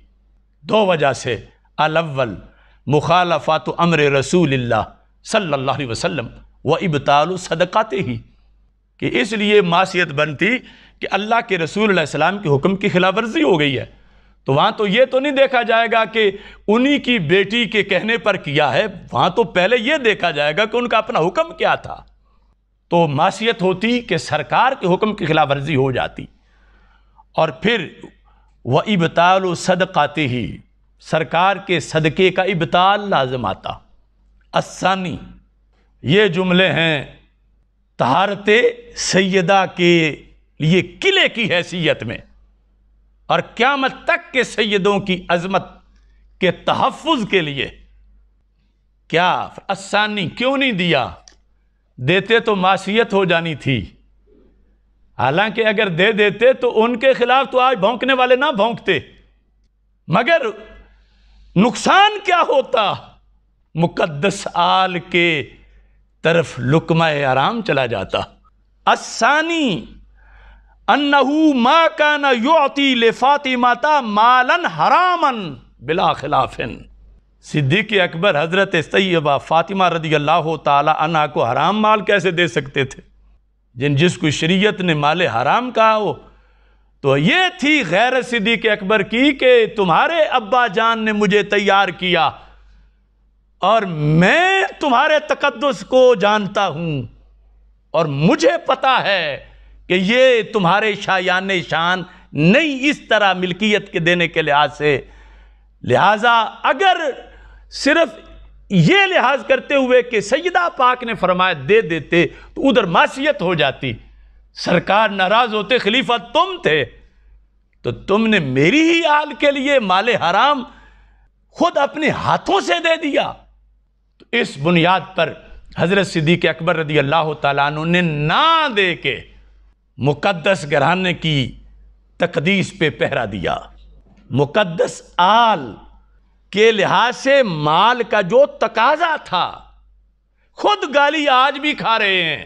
دو وجہ سے۔ الاول مخالفات امر رسول اللہ صلی اللہ علیہ وسلم و ابطال صدقاتے ہی، کہ اس لیے معصیت بنتی کہ اللہ کے رسول علیہ السلام کے حکم کی خلاف ورزی ہو گئی ہے، تو وہاں تو یہ تو نہیں دیکھا جائے گا کہ انہی کی بیٹی کے کہنے پر کیا ہے، وہاں تو پہلے یہ دیکھا جائے گا کہ ان کا اپنا حکم کیا تھا۔ تو معصیت ہوتی کہ سرکار کے حکم کی خلاف ورزی ہو جاتی، اور پھر وَإِبْطَالُ صَدْقَاتِهِ، سرکار کے صدقے کا ابطال لازم آتا۔ الثانی، یہ جملے ہیں طہارت سیدہ کے لیے قلعے کی حیثیت میں اور قیامت تک کے سیدوں کی عظمت کے تحفظ کے لیے۔ کیا الثانی کیوں نہیں دیا؟ دیتے تو معصیت ہو جانی تھی، حالانکہ اگر دے دیتے تو ان کے خلاف تو آج بھونکنے والے نہ بھونکتے، مگر نقصان کیا ہوتا؟ مقدس آل کے طرف لقمہ حرام چلا جاتا۔ الثانی انہو ما کان یعطی لفاطمہ مالا حراما بلا خلاف، صدیق اکبر حضرت طیبہ فاطمہ رضی اللہ تعالی عنہ کو حرام مال کیسے دے سکتے تھے؟ جس کو شریعت نے مال حرام کہا ہو، تو یہ تھی غیرت صدیق اکبر کی کہ تمہارے ابا جان نے مجھے تیار کیا اور میں تمہارے تقدس کو جانتا ہوں اور مجھے پتا ہے کہ یہ تمہارے شایان شان نہیں اس طرح ملکیت کے دینے کے لحاظ سے، لہٰذا اگر صرف یہ لحاظ کرتے ہوئے کہ سیدہ پاک نے فرمایا دے دیتے تو ادھر معصیت ہو جاتی، سرکار ناراض ہوتے، خلیفہ تم تھے تو تم نے میری ہی آل کے لیے مال حرام خود اپنے ہاتھوں سے دے دیا۔ تو اس بنیاد پر حضرت صدیق اکبر رضی اللہ تعالیٰ عنہ نے نہ دے کے مقدس گھرانے کی تقدیس پہ پہرا دیا۔ مقدس آل کے لحاظ سے مال کا جو تقاضا تھا، خود گالی آج بھی کھا رہے ہیں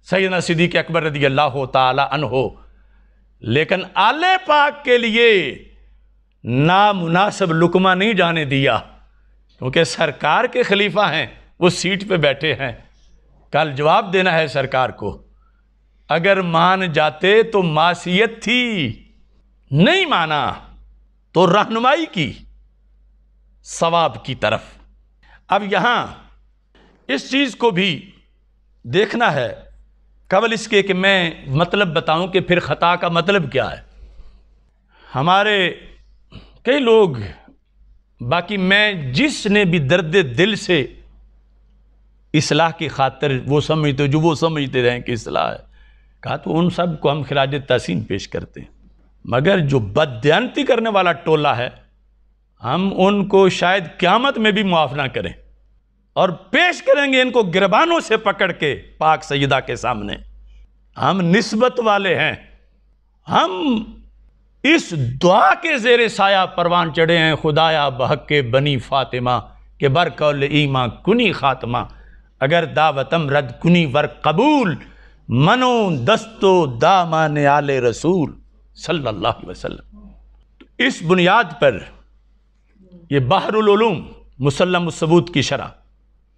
سیدنا صدیق اکبر رضی اللہ تعالی عنہ، لیکن آل پاک کے لیے نامناسب لقمہ نہیں جانے دیا، کیونکہ سرکار کے خلیفہ ہیں، وہ سیٹ پہ بیٹھے ہیں، کل جواب دینا ہے سرکار کو۔ اگر مان جاتے تو معصیت تھی، نہیں مانا تو رہنمائی کی ثواب کی طرف۔ اب یہاں اس چیز کو بھی دیکھنا ہے قبل اس کے کہ میں مطلب بتاؤں کہ پھر خطا کا مطلب کیا ہے۔ ہمارے کئی لوگ، باقی میں جس نے بھی درد دل سے اصلاح کی خاطر وہ سمجھتے رہیں کہ اصلاح ہے، کہا تو ان سب کو ہم خراج تحسین پیش کرتے ہیں، مگر جو بددیانتی کرنے والا ٹولہ ہے ہم ان کو شاید قیامت میں بھی معاف نہ کریں، اور پیش کریں گے ان کو گربانوں سے پکڑ کے پاک سیدہ کے سامنے۔ ہم نسبت والے ہیں، ہم اس دعا کے زیر سایہ پروان چڑھے ہیں، خدایا بحق بنی فاطمہ کہ برقول ایماں کنی خاتمہ، اگر دعوتم رد کنی ور قبول، منو دستو دامان آل رسول صلی اللہ علیہ وسلم۔ اس بنیاد پر یہ بحر العلوم مسلم الثبوت کی شرح،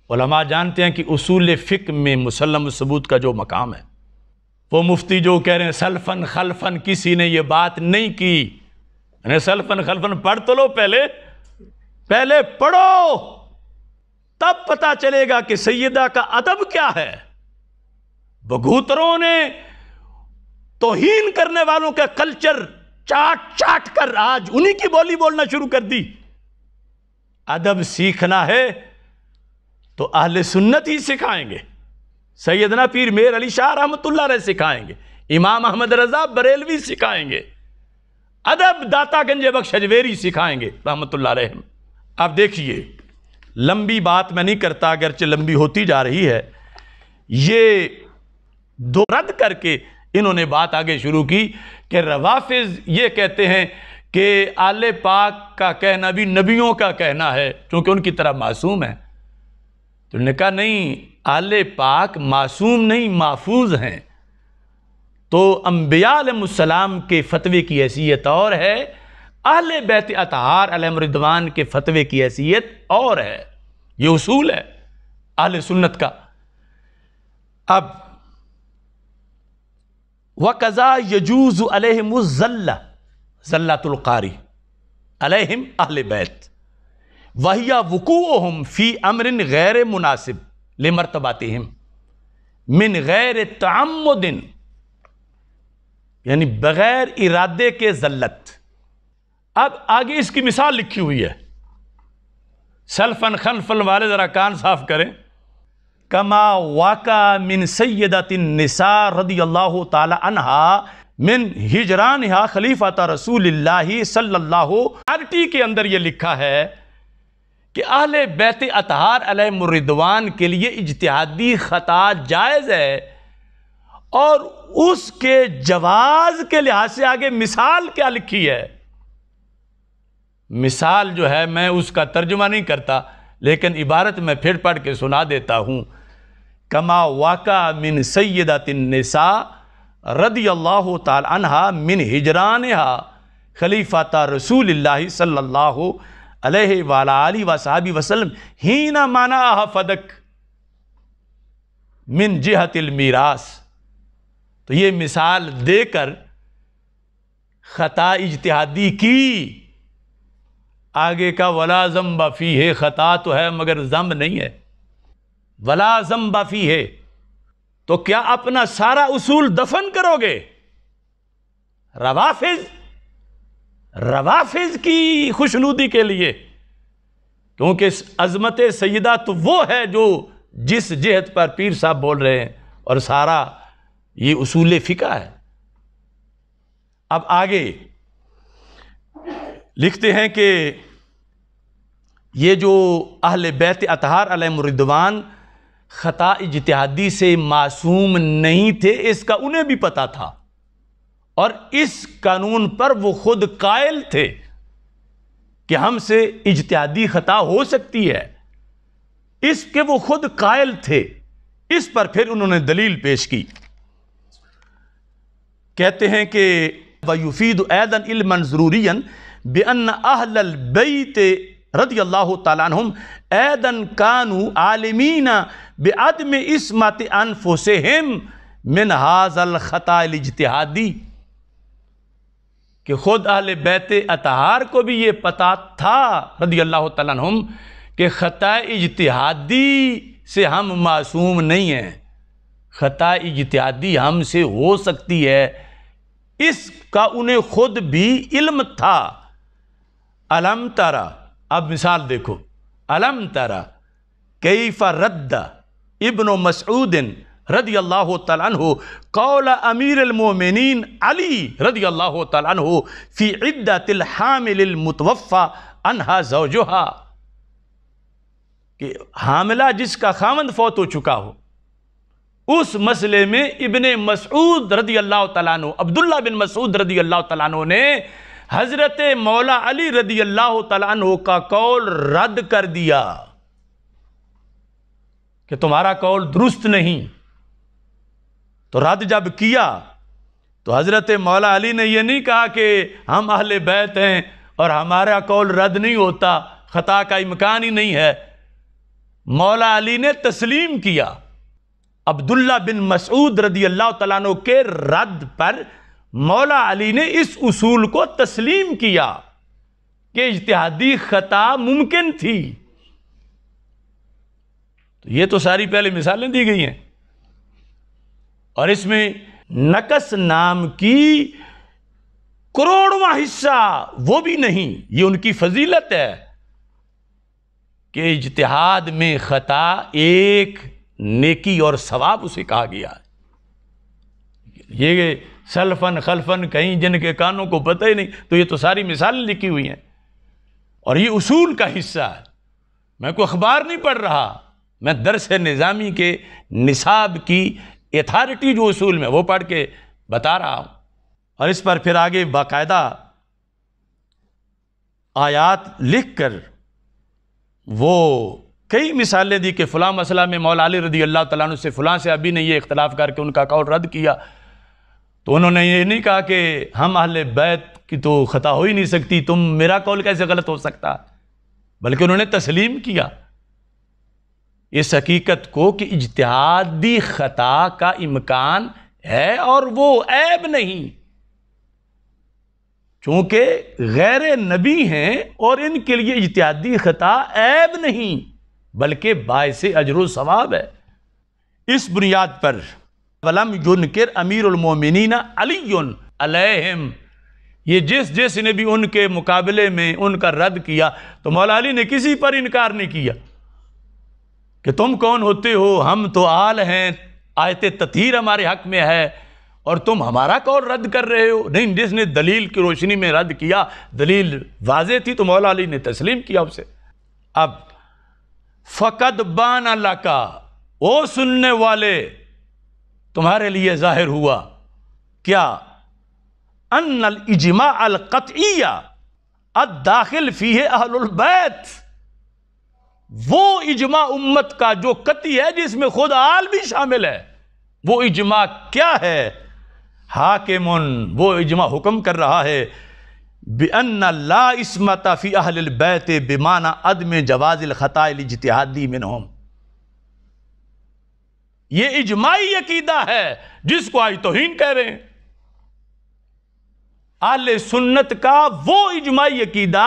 علماء جانتے ہیں کہ اصول فقہ میں مسلم الثبوت کا جو مقام ہے، وہ مفتی جو کہہ رہے ہیں سلفن خلفن کسی نے یہ بات نہیں کی، یعنی سلفن خلفن پڑھ تو لو، پہلے پڑھو، تب پتا چلے گا کہ سیدہ کا ادب کیا ہے۔ بگوتروں نے توہین کرنے والوں کا کلچر چاٹ کر آج انہی کی بولی بولنا شروع کر دی۔ ادب سیکھنا ہے تو اہل سنت ہی سکھائیں گے، سیدنا پیر میر علی شاہ رحمۃ اللہ علیہ سکھائیں گے، امام احمد رضا بریلوی سکھائیں گے، ادب داتا گنج بخش اجویری سکھائیں گے رحمۃ اللہ علیہ۔ اب دیکھیے، لمبی بات میں نہیں کرتا، اگرچہ لمبی ہوتی جا رہی ہے، یہ دو رد کر کے انہوں نے بات آگے شروع کی کہ روافض یہ کہتے ہیں کہ آل پاک کا کہنا بھی نبیوں کا کہنا ہے چونکہ ان کی طرح معصوم ہے. تو انہوں نے کہا نہیں، آل پاک معصوم نہیں، محفوظ ہیں. تو انبیاء علیہ السلام کے فتوے کی حیثیت اور ہے، اہل بیت اطہار علیہم رضوان کے فتوے کی حیثیت اور ہے. یہ اصول ہے اہل سنت کا. اب وَقَضَا يَجُوزُ عَلَيْهِمُ الزَّلَّةُ زَلَّةُ الْقَارِ عَلَيْهِمْ اہل بیت وَهِيَ وُقُوعُهُمْ فِي أَمْرٍ غَيْرِ مُنَاسِبٍ لِمَرْتَبَاتِهِمْ مِنْ غَيْرِ تَعَمُّدٍ، یعنی بغیر ارادے کے ذلت. اب آگے اس کی مثال لکھی ہوئی ہے، سلفن خلفن والے ذرا کان صاف کریں. کما واقع من سیدۃ النساء رضی اللہ تعالی عنہا من ہجرانہا خلیفۃ رسول اللہ صلی اللہ علیہ وسلم کے اندر یہ لکھا ہے کہ اہل بیت اطہار علیہم الرضوان کے لیے اجتہادی خطا جائز ہے، اور اس کے جواز کے لحاظ سے آگے مثال کیا لکھی ہے. مثال جو ہے میں اس کا ترجمہ نہیں کرتا، لیکن عبارت میں پھر پڑھ کے سنا دیتا ہوں. کما واقع من سیدۃ النساء رضی اللہ تعالی عنہا من ہجرانہا خلیفۃ رسول اللہ صلی اللہ علیہ وآلہ وصحبہ وسلم حین منعہا فدک من جہت المیراث. تو یہ مثال دے کر خطا اجتہادی کی. آگے کا ولا ذنب فیہ، خطا تو ہے مگر ذنب نہیں ہے. ولا ذنب فیہ، تو کیا اپنا سارا اصول دفن کرو گے؟ روافظ کی خوشنودی کے لیے، کیونکہ عظمت سیدہ تو وہ ہے جو جس جہت پر پیر صاحب بول رہے ہیں، اور سارا یہ اصول فقہ ہے. اب آگے لکھتے ہیں کہ یہ جو اہل بیت اطہار علیہم الرضوان خطا اجتہادی سے معصوم نہیں تھے، اس کا انہیں بھی پتا تھا، اور اس قانون پر وہ خود قائل تھے کہ ہم سے اجتہادی خطا ہو سکتی ہے. اس کے وہ خود قائل تھے. اس پر پھر انہوں نے دلیل پیش کی. کہتے ہیں کہ وَيُفِيدُ أَيْضًا عِلْمًا ضُرُورِيًّا بِأَنَّ أَهْلَ الْبَيْتِ رضی اللہ تعالیٰ عنہم أَيْضًا كَانُوا عَالِمِينَ بِعَدْمِ عِصْمَةِ أَنفُسِهِمْ مِنْ هَذَا الْخَطَأِ الْاجْتِهَادِي، کہ خود اہل بیت اطہار کو بھی یہ پتا تھا رضی اللہ تعالیٰ عنہم کہ خطا اجتہادی سے ہم معصوم نہیں ہیں، خطا اجتہادی ہم سے ہو سکتی ہے، اس کا انہیں خود بھی علم تھا. الم ترى، اب مثال دیکھو، الم ترى کیف رد ابن مسعود رضی اللہ تعالیٰ عنہ قول امیر المومنین علی رضی اللہ تعالیٰ عنہ فی عدت الحامل المتوفى عنہا زوجہا، کہ حاملہ جس کا خاوند فوت ہو چکا ہو، اس مسئلے میں ابن مسعود رضی اللہ تعالیٰ عنہ، عبداللہ بن مسعود رضی اللہ تعالیٰ عنہ نے حضرت مولا علی رضی اللہ تعالیٰ عنہ کا قول رد کر دیا کہ تمہارا قول درست نہیں. تو رد جب کیا تو حضرت مولا علی نے یہ نہیں کہا کہ ہم اہل بیت ہیں اور ہمارا قول رد نہیں ہوتا، خطا کا امکان ہی نہیں ہے. مولا علی نے تسلیم کیا. عبداللہ بن مسعود رضی اللہ تعالیٰ عنہ کے رد پر مولا علی نے اس اصول کو تسلیم کیا کہ اجتہادی خطا ممکن تھی. تو یہ تو ساری پہلے مثالیں دی گئی ہیں، اور اس میں نقص نام کی کروڑواں حصہ وہ بھی نہیں. یہ ان کی فضیلت ہے کہ اجتہاد میں خطا ایک نیکی اور ثواب اسے کہا گیا ہے. یہ سلفن خلفن کہیں جن کے کانوں کو پتہ ہی نہیں، تو یہ تو ساری مثالیں لکھی ہوئی ہیں، اور یہ اصول کا حصہ ہے. میں کوئی اخبار نہیں پڑھ رہا، میں درس نظامی کے نصاب کی ایتھارٹی جو اصول میں وہ پڑھ کے بتا رہا ہوں. اور اس پر پھر آگے باقاعدہ آیات لکھ کر وہ کئی مثالیں دی کہ فلاں مسئلہ میں مولا علی رضی اللہ تعالیٰ عنہ سے فلاں سے ابھی نے یہ اختلاف کر کے ان کا قول رد کیا. تو انہوں نے یہ نہیں کہا کہ ہم اہل بیت کی تو خطا ہو ہی نہیں سکتی، تم میرا قول کیسے غلط ہو سکتا، بلکہ انہوں نے تسلیم کیا اس حقیقت کو کہ اجتہادی خطا کا امکان ہے اور وہ عیب نہیں، چونکہ غیر نبی ہیں اور ان کے لیے اجتہادی خطا عیب نہیں بلکہ باعث اجر و ثواب ہے. اس بنیاد پر وَلَمْ يُنْكِرْ امیر المومنین علی علیہم، یہ جس نے بھی ان کے مقابلے میں ان کا رد کیا تو مولا علی نے کسی پر انکار نہیں کیا کہ تم کون ہوتے ہو، ہم تو آل ہیں، آیت تطہیر ہمارے حق میں ہے اور تم ہمارا قول رد کر رہے ہو. نہیں، جس نے دلیل کی روشنی میں رد کیا، دلیل واضح تھی تو مولا علی نے تسلیم کیا اسے. اب فقد بان اللہ کا، او سننے والے تمہارے لیے ظاہر ہوا کیا، ان الاجماع القطعی الداخل فیہ اہل البیت، وہ اجماع امت کا جو قطعی ہے جس میں خود آل بھی شامل ہے. وہ اجماع کیا ہے؟ حاکمن، وہ اجماع حکم کر رہا ہے بِأَنَّ لَا عِصْمَةَ فِي أَهْلِ الْبَيْتِ بِمَعنَى عَدْمِ جَوَازِ الْخَطَاءِ الْاجْتِهَادِي مِنْهُمْ. یہ اجماعی عقیدہ ہے جس کو آج توہین کہہ رہے ہیں. اہل سنت کا وہ اجماعی عقیدہ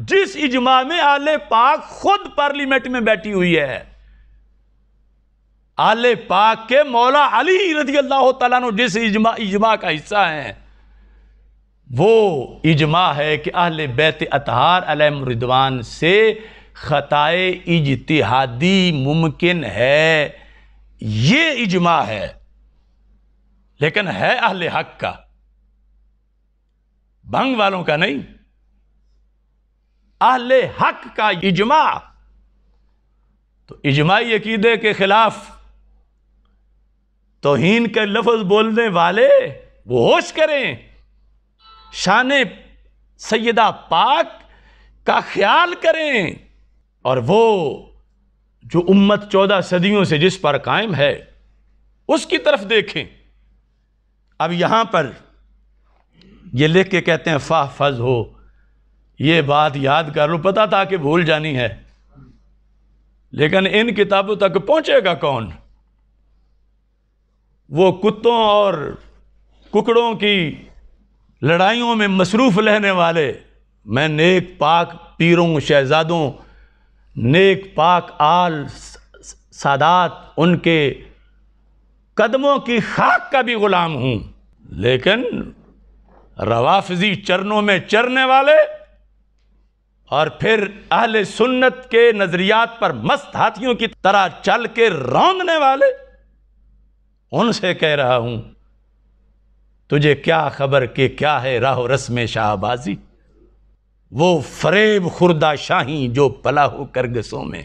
جس اجماع میں اہل پاک خود پارلیمنٹ میں بیٹھی ہوئی ہے. اہل پاک کے مولا علی رضی اللہ تعالیٰ عنہ جس اجماع کا حصہ ہیں، وہ اجماع ہے کہ اہل بیت اطہار علیہم رضوان سے خطائے اجتہادی ممکن ہے. یہ اجماع ہے، لیکن ہے اہل حق کا، بھنگ والوں کا نہیں. اہل حق کا اجماع. تو اجماعی عقیدے کے خلاف توہین کے لفظ بولنے والے وہ ہوش کریں، شان سیدہ پاک کا خیال کریں، اور وہ جو امت 14 صدیوں سے جس پر قائم ہے اس کی طرف دیکھیں. اب یہاں پر یہ لکھ کے کہتے ہیں فاحفظ ہو، یہ بات یاد کر لو، پتہ تھا کہ بھول جانی ہے، لیکن ان کتابوں تک پہنچے گا کون؟ وہ کتوں اور ککڑوں کی لڑائیوں میں مصروف رہنے والے. میں نیک پاک پیروں شہزادوں، نیک پاک آل سادات، ان کے قدموں کی خاک کا بھی غلام ہوں، لیکن روافضی چرنوں میں چرنے والے اور پھر اہل سنت کے نظریات پر مست ہاتھیوں کی طرح چل کے روندنے والے، ان سے کہہ رہا ہوں تجھے کیا خبر کہ کیا ہے راہ و رسم شاہ بازی. وہ فریب خوردہ شاہی جو پلا ہو کرگسوں میں،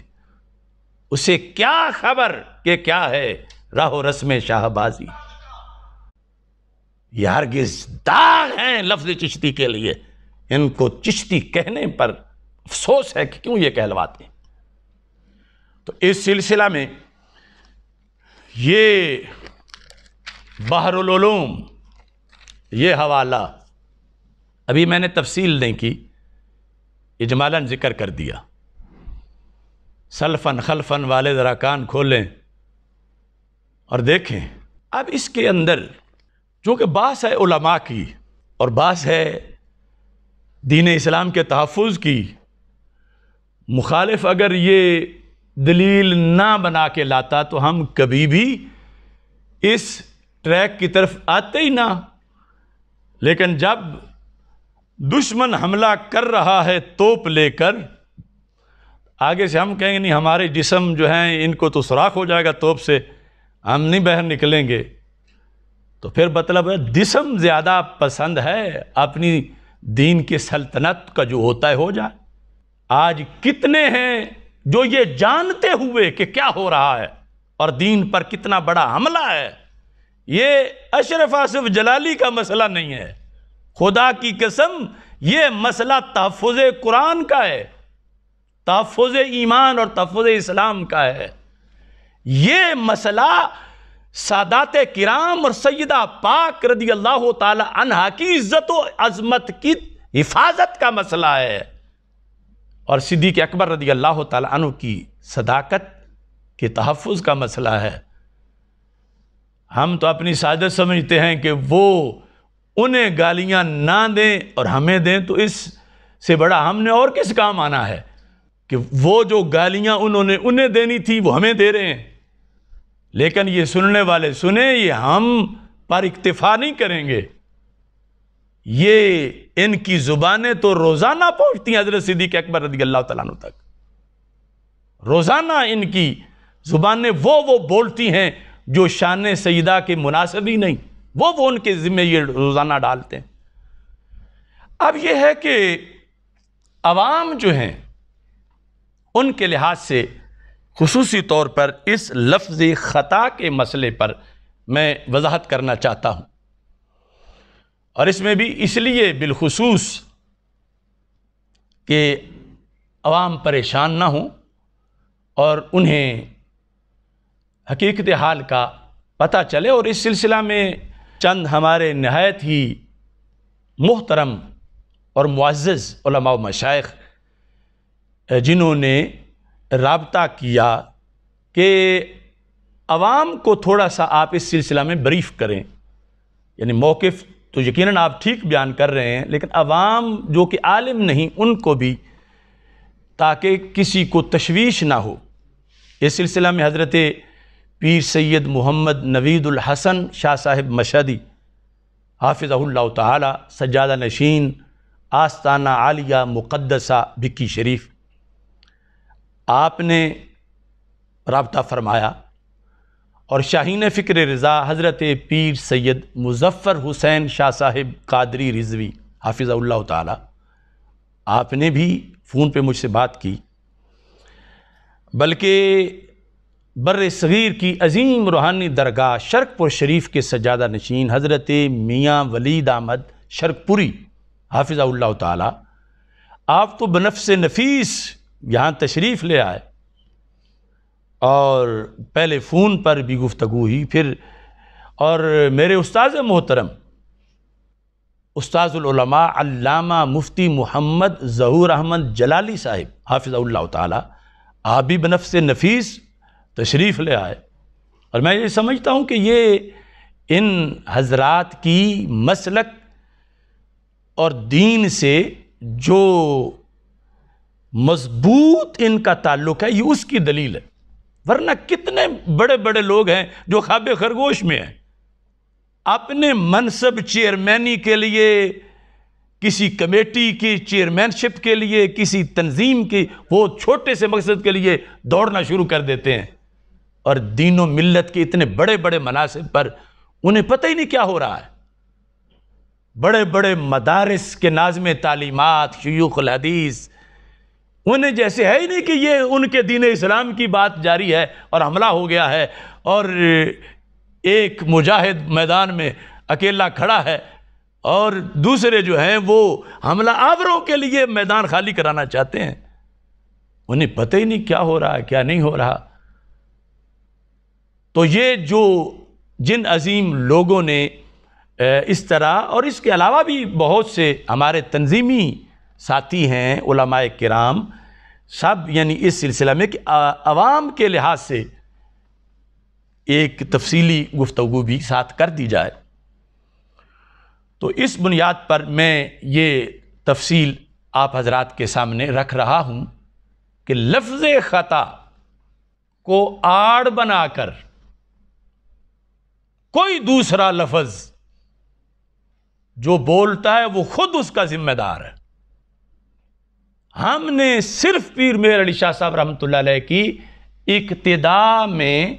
اسے کیا خبر کہ کیا ہے راہ و رسم شاہ بازی. یہ ہرگز داغ ہیں لفظ چشتی کے لیے، ان کو چشتی کہنے پر افسوس ہے کہ کیوں یہ کہلواتے ہیں. تو اس سلسلہ میں یہ بحر العلوم، یہ حوالہ ابھی میں نے تفصیل نہیں کی، اجمالاً ذکر کر دیا. سلفن خلفن والے ذرا کان کھولیں اور دیکھیں. اب اس کے اندر چونکہ بحث ہے علماء کی اور بحث ہے دین اسلام کے تحفظ کی، مخالف اگر یہ دلیل نہ بنا کے لاتا تو ہم کبھی بھی اس ٹریک کی طرف آتے ہی نہ. لیکن جب دشمن حملہ کر رہا ہے توپ لے کر، آگے سے ہم کہیں گے نہیں ہمارے جسم جو ہیں ان کو تو سوراخ ہو جائے گا توپ سے، ہم نہیں باہر نکلیں گے، تو پھر مطلب ہے جسم زیادہ پسند ہے، اپنی دین کی سلطنت کا جو ہوتا ہے ہو جائے. آج کتنے ہیں جو یہ جانتے ہوئے کہ کیا ہو رہا ہے اور دین پر کتنا بڑا حملہ ہے، یہ اشرف آصف جلالی کا مسئلہ نہیں ہے، خدا کی قسم یہ مسئلہ تحفظ قرآن کا ہے، تحفظ ایمان اور تحفظ اسلام کا ہے۔ یہ مسئلہ سادات کرام اور سیدہ پاک رضی اللہ تعالی عنہا کی عزت و عظمت کی حفاظت کا مسئلہ ہے، اور صدیق اکبر رضی اللہ تعالی عنہ کی صداقت کے تحفظ کا مسئلہ ہے۔ ہم تو اپنی سعادت سمجھتے ہیں کہ وہ انہیں گالیاں نہ دیں اور ہمیں دیں، تو اس سے بڑا ہم نے اور کس کام آنا ہے کہ وہ جو گالیاں انہوں نے انہیں دینی تھی وہ ہمیں دے رہے ہیں۔ لیکن یہ سننے والے سنیں، یہ ہم پر اکتفا نہیں کریں گے، یہ ان کی زبانیں تو روزانہ پہنچتی ہیں حضرت صدیق اکبر رضی اللہ تعالیٰ عنہ تک، روزانہ ان کی زبانیں وہ بولتی ہیں جو شان سیدہ کے مناسب ہی نہیں، وہ ان کے ذمہ یہ روزانہ ڈالتے ہیں۔ اب یہ ہے کہ عوام جو ہیں ان کے لحاظ سے خصوصی طور پر اس لفظ خطا کے مسئلے پر میں وضاحت کرنا چاہتا ہوں، اور اس میں بھی اس لیے بالخصوص کہ عوام پریشان نہ ہوں اور انہیں حقیقت حال کا پتہ چلے، اور اس سلسلہ میں چند ہمارے نہایت ہی محترم اور معزز علماء و مشائخ جنہوں نے رابطہ کیا کہ عوام کو تھوڑا سا آپ اس سلسلہ میں بریف کریں، یعنی موقف تو یقیناً آپ ٹھیک بیان کر رہے ہیں، لیکن عوام جو کہ عالم نہیں ان کو بھی، تاکہ کسی کو تشویش نہ ہو۔ اس سلسلہ میں حضرت پیر سید محمد نوید الحسن شاہ صاحب مشہدی حافظہ اللہ تعالی، سجادہ نشین آستانہ عالیہ مقدسہ بھکی شریف، آپ نے رابطہ فرمایا، اور شاہین فکر رضا حضرت پیر سید مظفر حسین شاہ صاحب قادری رضوی حافظہ اللہ تعالی، آپ نے بھی فون پہ مجھ سے بات کی، بلکہ بر صغیر کی عظیم روحانی درگاہ شرک پور شریف کے سجادہ نشین حضرت میاں ولید احمد شرک پوری حافظہ اللہ تعالی، آپ تو بنفس نفیس یہاں تشریف لے آئے، اور پہلے فون پر بھی گفتگو ہوئی، پھر اور میرے استاذ محترم استاذ العلماء علامہ مفتی محمد ظہور احمد جلالی صاحب حافظہ اللہ تعالی، آپ بھی بنفس نفیس تشریف لے آئے، اور میں یہ سمجھتا ہوں کہ یہ ان حضرات کی مسلک اور دین سے جو مضبوط ان کا تعلق ہے، یہ اس کی دلیل ہے، ورنہ کتنے بڑے بڑے لوگ ہیں جو خواب خرگوش میں ہیں، اپنے منصب چیئرمینی کے لیے، کسی کمیٹی کی چیئرمین شپ کے لیے، کسی تنظیم کی وہ چھوٹے سے مقصد کے لیے دوڑنا شروع کر دیتے ہیں، اور دین و ملت کے اتنے بڑے بڑے مناصب پر انہیں پتہ ہی نہیں کیا ہو رہا ہے۔ بڑے بڑے مدارس کے ناظم تعلیمات، شیوخ الحدیث، انہیں جیسے ہے ہی نہیں کہ یہ ان کے دین اسلام کی بات جاری ہے اور حملہ ہو گیا ہے، اور ایک مجاہد میدان میں اکیلا کھڑا ہے اور دوسرے جو ہیں وہ حملہ آوروں کے لیے میدان خالی کرانا چاہتے ہیں، انہیں پتہ ہی نہیں کیا ہو رہا ہے کیا نہیں ہو رہا۔ تو یہ جو جن عظیم لوگوں نے اس طرح، اور اس کے علاوہ بھی بہت سے ہمارے تنظیمی ساتھی ہیں علماء کرام سب، یعنی اس سلسلہ میں کہ عوام کے لحاظ سے ایک تفصیلی گفتگو بھی ساتھ کر دی جائے، تو اس بنیاد پر میں یہ تفصیل آپ حضرات کے سامنے رکھ رہا ہوں کہ لفظ خطا کو آڑ بنا کر کوئی دوسرا لفظ جو بولتا ہے وہ خود اس کا ذمہ دار ہے۔ ہم نے صرف پیر مہر علی شاہ صاحب رحمۃ اللہ علیہ کی ابتدا میں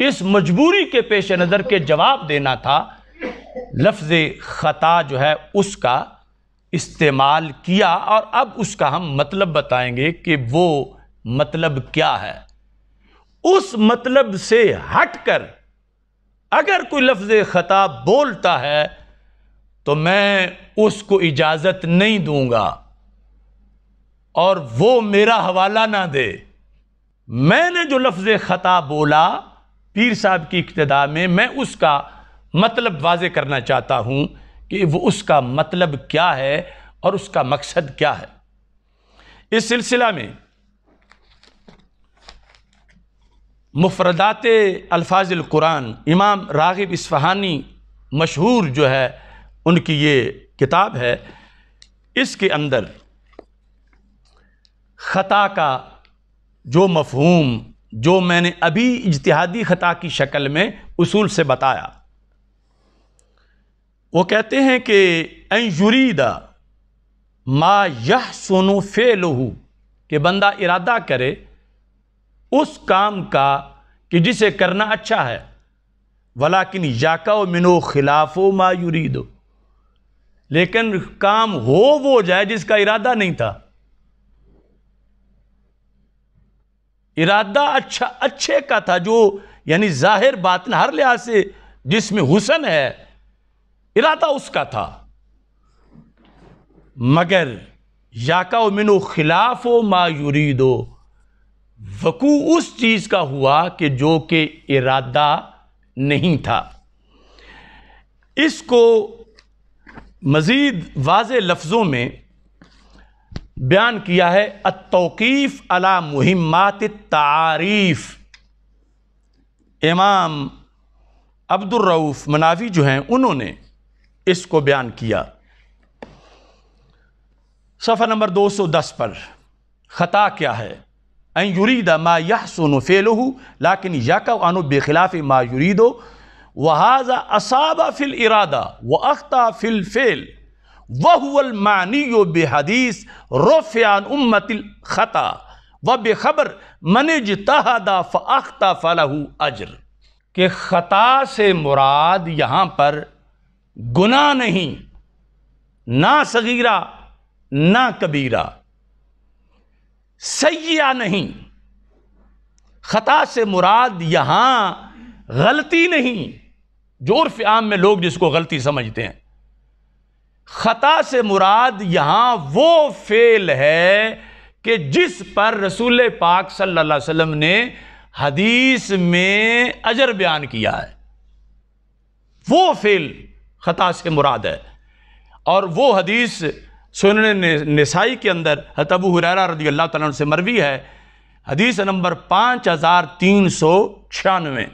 اس مجبوری کے پیش نظر کے جواب دینا تھا، لفظ خطا جو ہے اس کا استعمال کیا، اور اب اس کا ہم مطلب بتائیں گے کہ وہ مطلب کیا ہے۔ اس مطلب سے ہٹ کر اگر کوئی لفظ خطا بولتا ہے تو میں اس کو اجازت نہیں دوں گا اور وہ میرا حوالہ نہ دے۔ میں نے جو لفظ خطا بولا پیر صاحب کی اقتداء میں اس کا مطلب واضح کرنا چاہتا ہوں کہ وہ اس کا مطلب کیا ہے اور اس کا مقصد کیا ہے۔ اس سلسلہ میں مفردات الفاظ القرآن امام راغب اصفہانی مشہور جو ہے ان کی یہ کتاب ہے، اس کے اندر خطا کا جو مفہوم جو میں نے ابھی اجتہادی خطا کی شکل میں اصول سے بتایا، وہ کہتے ہیں کہ ان یرید ما یحسن فعلہ، کہ بندہ ارادہ کرے اس کام کا کہ جسے کرنا اچھا ہے، ولیکن یقع منہ خلاف ما یرید، لیکن کام وہ جائے جس کا ارادہ نہیں تھا۔ ارادہ اچھے کا تھا، جو یعنی ظاہر باطن ہر لحاظ سے جس میں حسن ہے، ارادہ اس کا تھا، مگر یقع منہ خلاف ما یرید، وقوع اس چیز کا ہوا کہ جو کہ ارادہ نہیں تھا۔ اس کو مزید واضح لفظوں میں بیان کیا ہے التوقیف علی مہمات التعاریف۔ امام عبد الرؤف مناوی جو ہیں انہوں نے اس کو بیان کیا صفحہ نمبر 210 پر۔ خطا کیا ہے؟ ان یرید ما یحسن فعلہ لیکن یقع عنہ بخلاف ما یرید وہذا اصاب فی الارادہ واخطا فی الفعل وهو المعنی بحدیث رفع عن امت الخطا وبخبر من اجتہد فاخطا فلہ اجر، کہ خطا سے مراد یہاں پر گناہ نہیں، نہ صغیرہ نہ کبیرہ، سیئہ نہیں۔ خطا سے مراد یہاں غلطی نہیں، جو عرف عام میں لوگ جس کو غلطی سمجھتے ہیں۔ خطا سے مراد یہاں وہ فعل ہے کہ جس پر رسول پاک صلی اللہ علیہ وسلم نے حدیث میں اجر بیان کیا ہے، وہ فعل خطا سے مراد ہے۔ اور وہ حدیث سنن نسائی کے اندر حضرت ابو ہریرہ رضی اللہ تعالیٰ عنہ سے مروی ہے، حدیث نمبر 5396،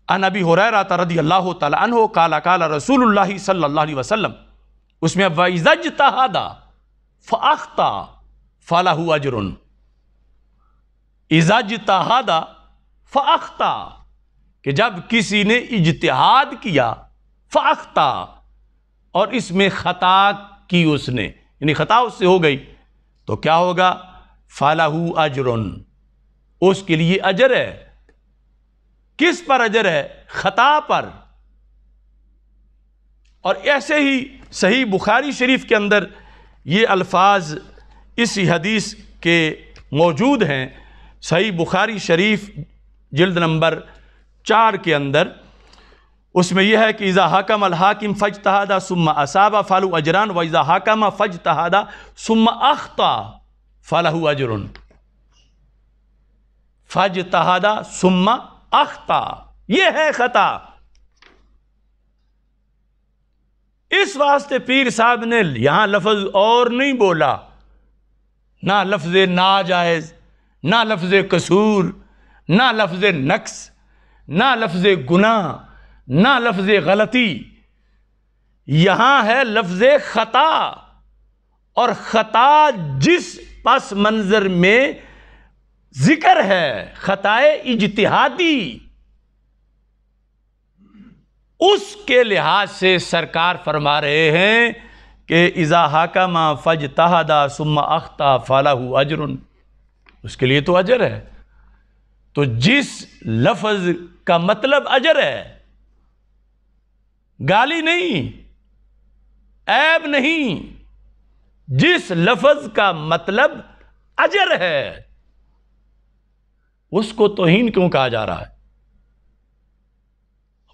عن ابی ہریرہ رضی اللہ تعالیٰ عنہ قال قال رسول اللہ صلی اللہ علیہ وسلم، اس میں وَإِذَا اجْتَهَدَ فَأَخْطَأَ فَلَهُ أَجْرٌ، اِذَا اجْتَهَدَ فَأَخْطَأَ، کہ جب کسی نے اجتہاد کیا، فَأَخْطَأَ، اور اس میں خطا کی اس نے، یعنی خطا اس سے ہو گئی، تو کیا ہوگا؟ فَلَهُ أَجْرٌ، اس کے لیے اجر ہے۔ کس پر اجر ہے؟ خطا پر۔ اور ایسے ہی صحیح بخاری شریف کے اندر یہ الفاظ اسی حدیث کے موجود ہیں۔ صحیح بخاری شریف جلد نمبر 4 کے اندر اس میں یہ ہے کہ اذا حکم الحاکم فاجتہد ثم اصاب فلہ اجران واذا حکم فاجتہد ثم اخطا فلہ اجر، فاجتہد ثم اخطا، یہ ہے خطا۔ اس واسطے پیر صاحب نے یہاں لفظ اور نہیں بولا، نہ لفظ ناجائز، نہ لفظ قصور، نہ لفظ نقص، نہ لفظ گناہ، نہ لفظ غلطی، یہاں ہے لفظ خطا۔ اور خطا جس پس منظر میں ذکر ہے، خطائے اجتہادی، اس کے لحاظ سے سرکار فرما رہے ہیں کہ اذا حکم فاجتہد ثم اخطا فلہ اجر، اس کے لیے تو اجر ہے۔ تو جس لفظ کا مطلب اجر ہے، گالی نہیں، عیب نہیں، جس لفظ کا مطلب اجر ہے اس کو توہین کیوں کہا جا رہا ہے؟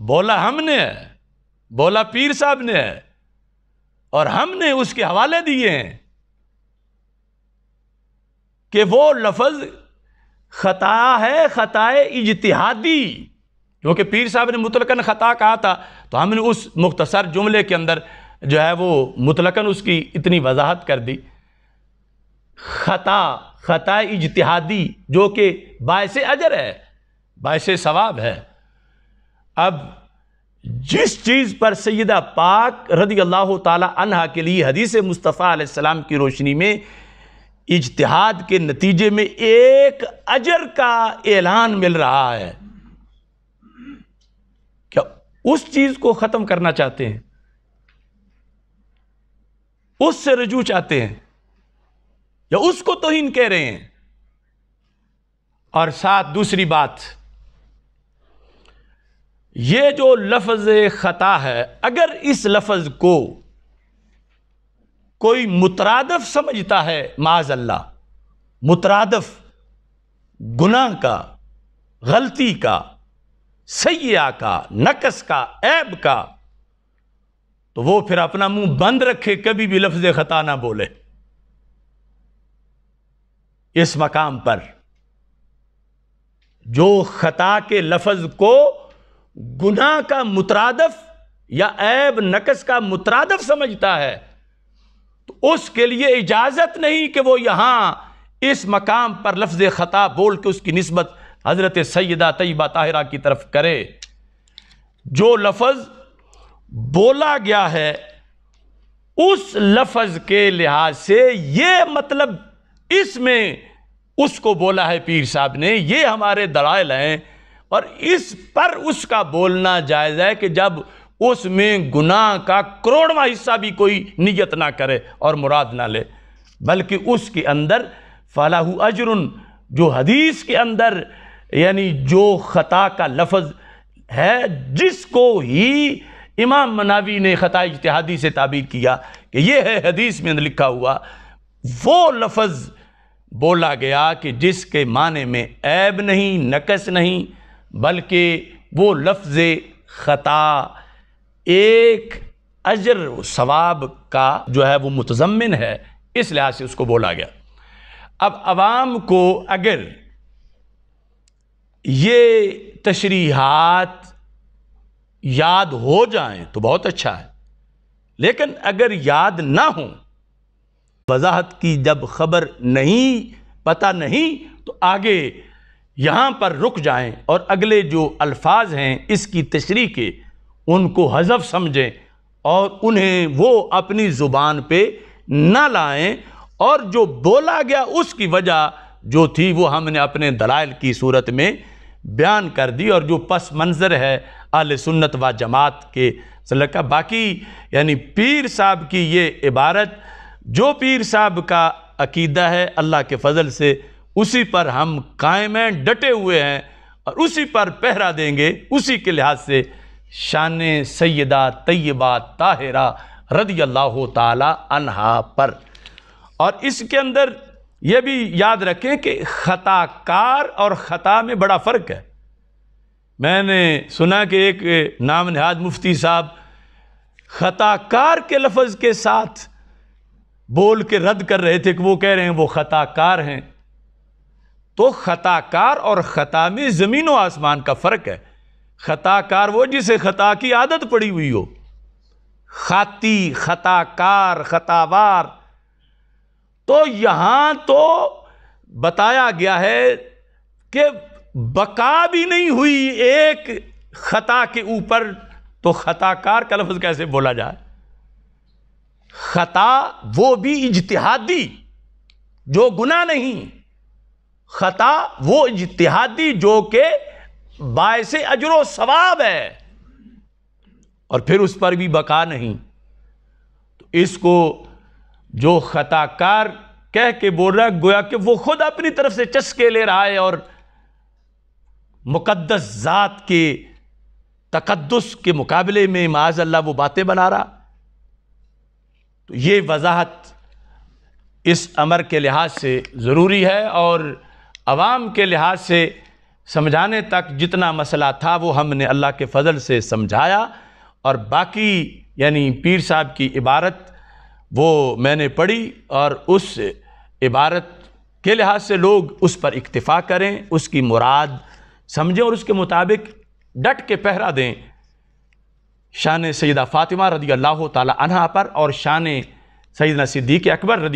بولا ہم نے ہے، بولا پیر صاحب نے ہے، اور ہم نے اس کے حوالے دیے ہیں کہ وہ لفظ خطا ہے، خطائے اجتہادی، کیونکہ پیر صاحب نے مطلقاً خطا کہا تھا تو ہم نے اس مختصر جملے کے اندر جو ہے وہ مطلقاً اس کی اتنی وضاحت کر دی۔ خطائے اجتہادی جو کہ باعث اجر ہے، باعث ثواب ہے۔ اب جس چیز پر سیدہ پاک رضی اللہ تعالی عنہا کے لیے حدیث مصطفیٰ علیہ السلام کی روشنی میں اجتہاد کے نتیجے میں ایک اجر کا اعلان مل رہا ہے، کیا اس چیز کو ختم کرنا چاہتے ہیں؟ اس سے رجوع چاہتے ہیں یا اس کو توہین کہہ رہے ہیں؟ اور ساتھ دوسری بات، یہ جو لفظ خطا ہے، اگر اس لفظ کو کوئی مترادف سمجھتا ہے، معاذ اللہ مترادف گناہ کا، غلطی کا، سیئہ کا، نقص کا، عیب کا، تو وہ پھر اپنا منہ بند رکھے، کبھی بھی لفظ خطا نہ بولے اس مقام پر۔ جو خطا کے لفظ کو گناہ کا مترادف یا عیب نقص کا مترادف سمجھتا ہے تو اس کے لیے اجازت نہیں کہ وہ یہاں اس مقام پر لفظ خطا بول کے اس کی نسبت حضرت سیدہ طیبہ طاہرہ کی طرف کرے۔ جو لفظ بولا گیا ہے اس لفظ کے لحاظ سے یہ مطلب اس میں اس کو بولا ہے پیر صاحب نے، یہ ہمارے دلائل ہیں، اور اس پر اس کا بولنا جائز ہے کہ جب اس میں گناہ کا کروڑواں حصہ بھی کوئی نیت نہ کرے اور مراد نہ لے، بلکہ اس کے اندر فَلَهُ أَجْرٌ، جو حدیث کے اندر یعنی جو خطا کا لفظ ہے جس کو ہی امام مناوی نے خطا اجتہادی سے تعبیر کیا کہ یہ ہے حدیث میں لکھا ہوا، وہ لفظ بولا گیا کہ جس کے معنی میں عیب نہیں، نقص نہیں، بلکہ وہ لفظ خطا ایک اجر و ثواب کا جو ہے وہ متضمن ہے، اس لحاظ سے اس کو بولا گیا۔ اب عوام کو اگر یہ تشریحات یاد ہو جائیں تو بہت اچھا ہے، لیکن اگر یاد نہ ہوں، وضاحت کی جب خبر نہیں، پتہ نہیں، تو آگے یہاں پر رک جائیں اور اگلے جو الفاظ ہیں اس کی تشریح کے ان کو حذف سمجھیں اور انہیں وہ اپنی زبان پہ نہ لائیں، اور جو بولا گیا اس کی وجہ جو تھی وہ ہم نے اپنے دلائل کی صورت میں بیان کر دی، اور جو پس منظر ہے اہل سنت و جماعت کے سلک کا۔ باقی یعنی پیر صاحب کی یہ عبارت، جو پیر صاحب کا عقیدہ ہے اللہ کے فضل سے اسی پر ہم قائم ہیں، ڈٹے ہوئے ہیں، اور اسی پر پہرا دیں گے، اسی کے لحاظ سے شان سیدہ طیبہ طاہرہ رضی اللہ تعالی عنہا پر۔ اور اس کے اندر یہ بھی یاد رکھیں کہ خطا کار اور خطا میں بڑا فرق ہے۔ میں نے سنا کہ ایک نام نہاد مفتی صاحب خطا کار کے لفظ کے ساتھ بول کے رد کر رہے تھے کہ وہ کہہ رہے ہیں وہ خطا کار ہیں۔ تو خطا کار اور خطا میں زمین و آسمان کا فرق ہے۔ خطا کار وہ جسے خطا کی عادت پڑی ہوئی ہو، خاطی، خطا کار، خطاوار۔ تو یہاں تو بتایا گیا ہے کہ بقا بھی نہیں ہوئی ایک خطا کے اوپر، تو خطا کار کا لفظ کیسے بولا جائے؟ خطا وہ بھی اجتہادی جو گناہ نہیں، خطا وہ اجتہادی جو کہ باعث اجر و ثواب ہے، اور پھر اس پر بھی بقا نہیں۔ تو اس کو جو خطا کار کہہ کے بول رہا ہے گویا کہ وہ خود اپنی طرف سے چسکے لے رہا ہے اور مقدس ذات کے تقدس کے مقابلے میں معاذ اللہ وہ باتیں بنا رہا۔ تو یہ وضاحت اس امر کے لحاظ سے ضروری ہے، اور عوام کے لحاظ سے سمجھانے تک جتنا مسئلہ تھا وہ ہم نے اللہ کے فضل سے سمجھایا، اور باقی یعنی پیر صاحب کی عبارت وہ میں نے پڑھی، اور اس عبارت کے لحاظ سے لوگ اس پر اکتفا کریں، اس کی مراد سمجھیں اور اس کے مطابق ڈٹ کے پہرا دیں شان سیدہ فاطمہ رضی اللہ تعالی عنہا پر اور شان سیدنا صدیق اکبر رضی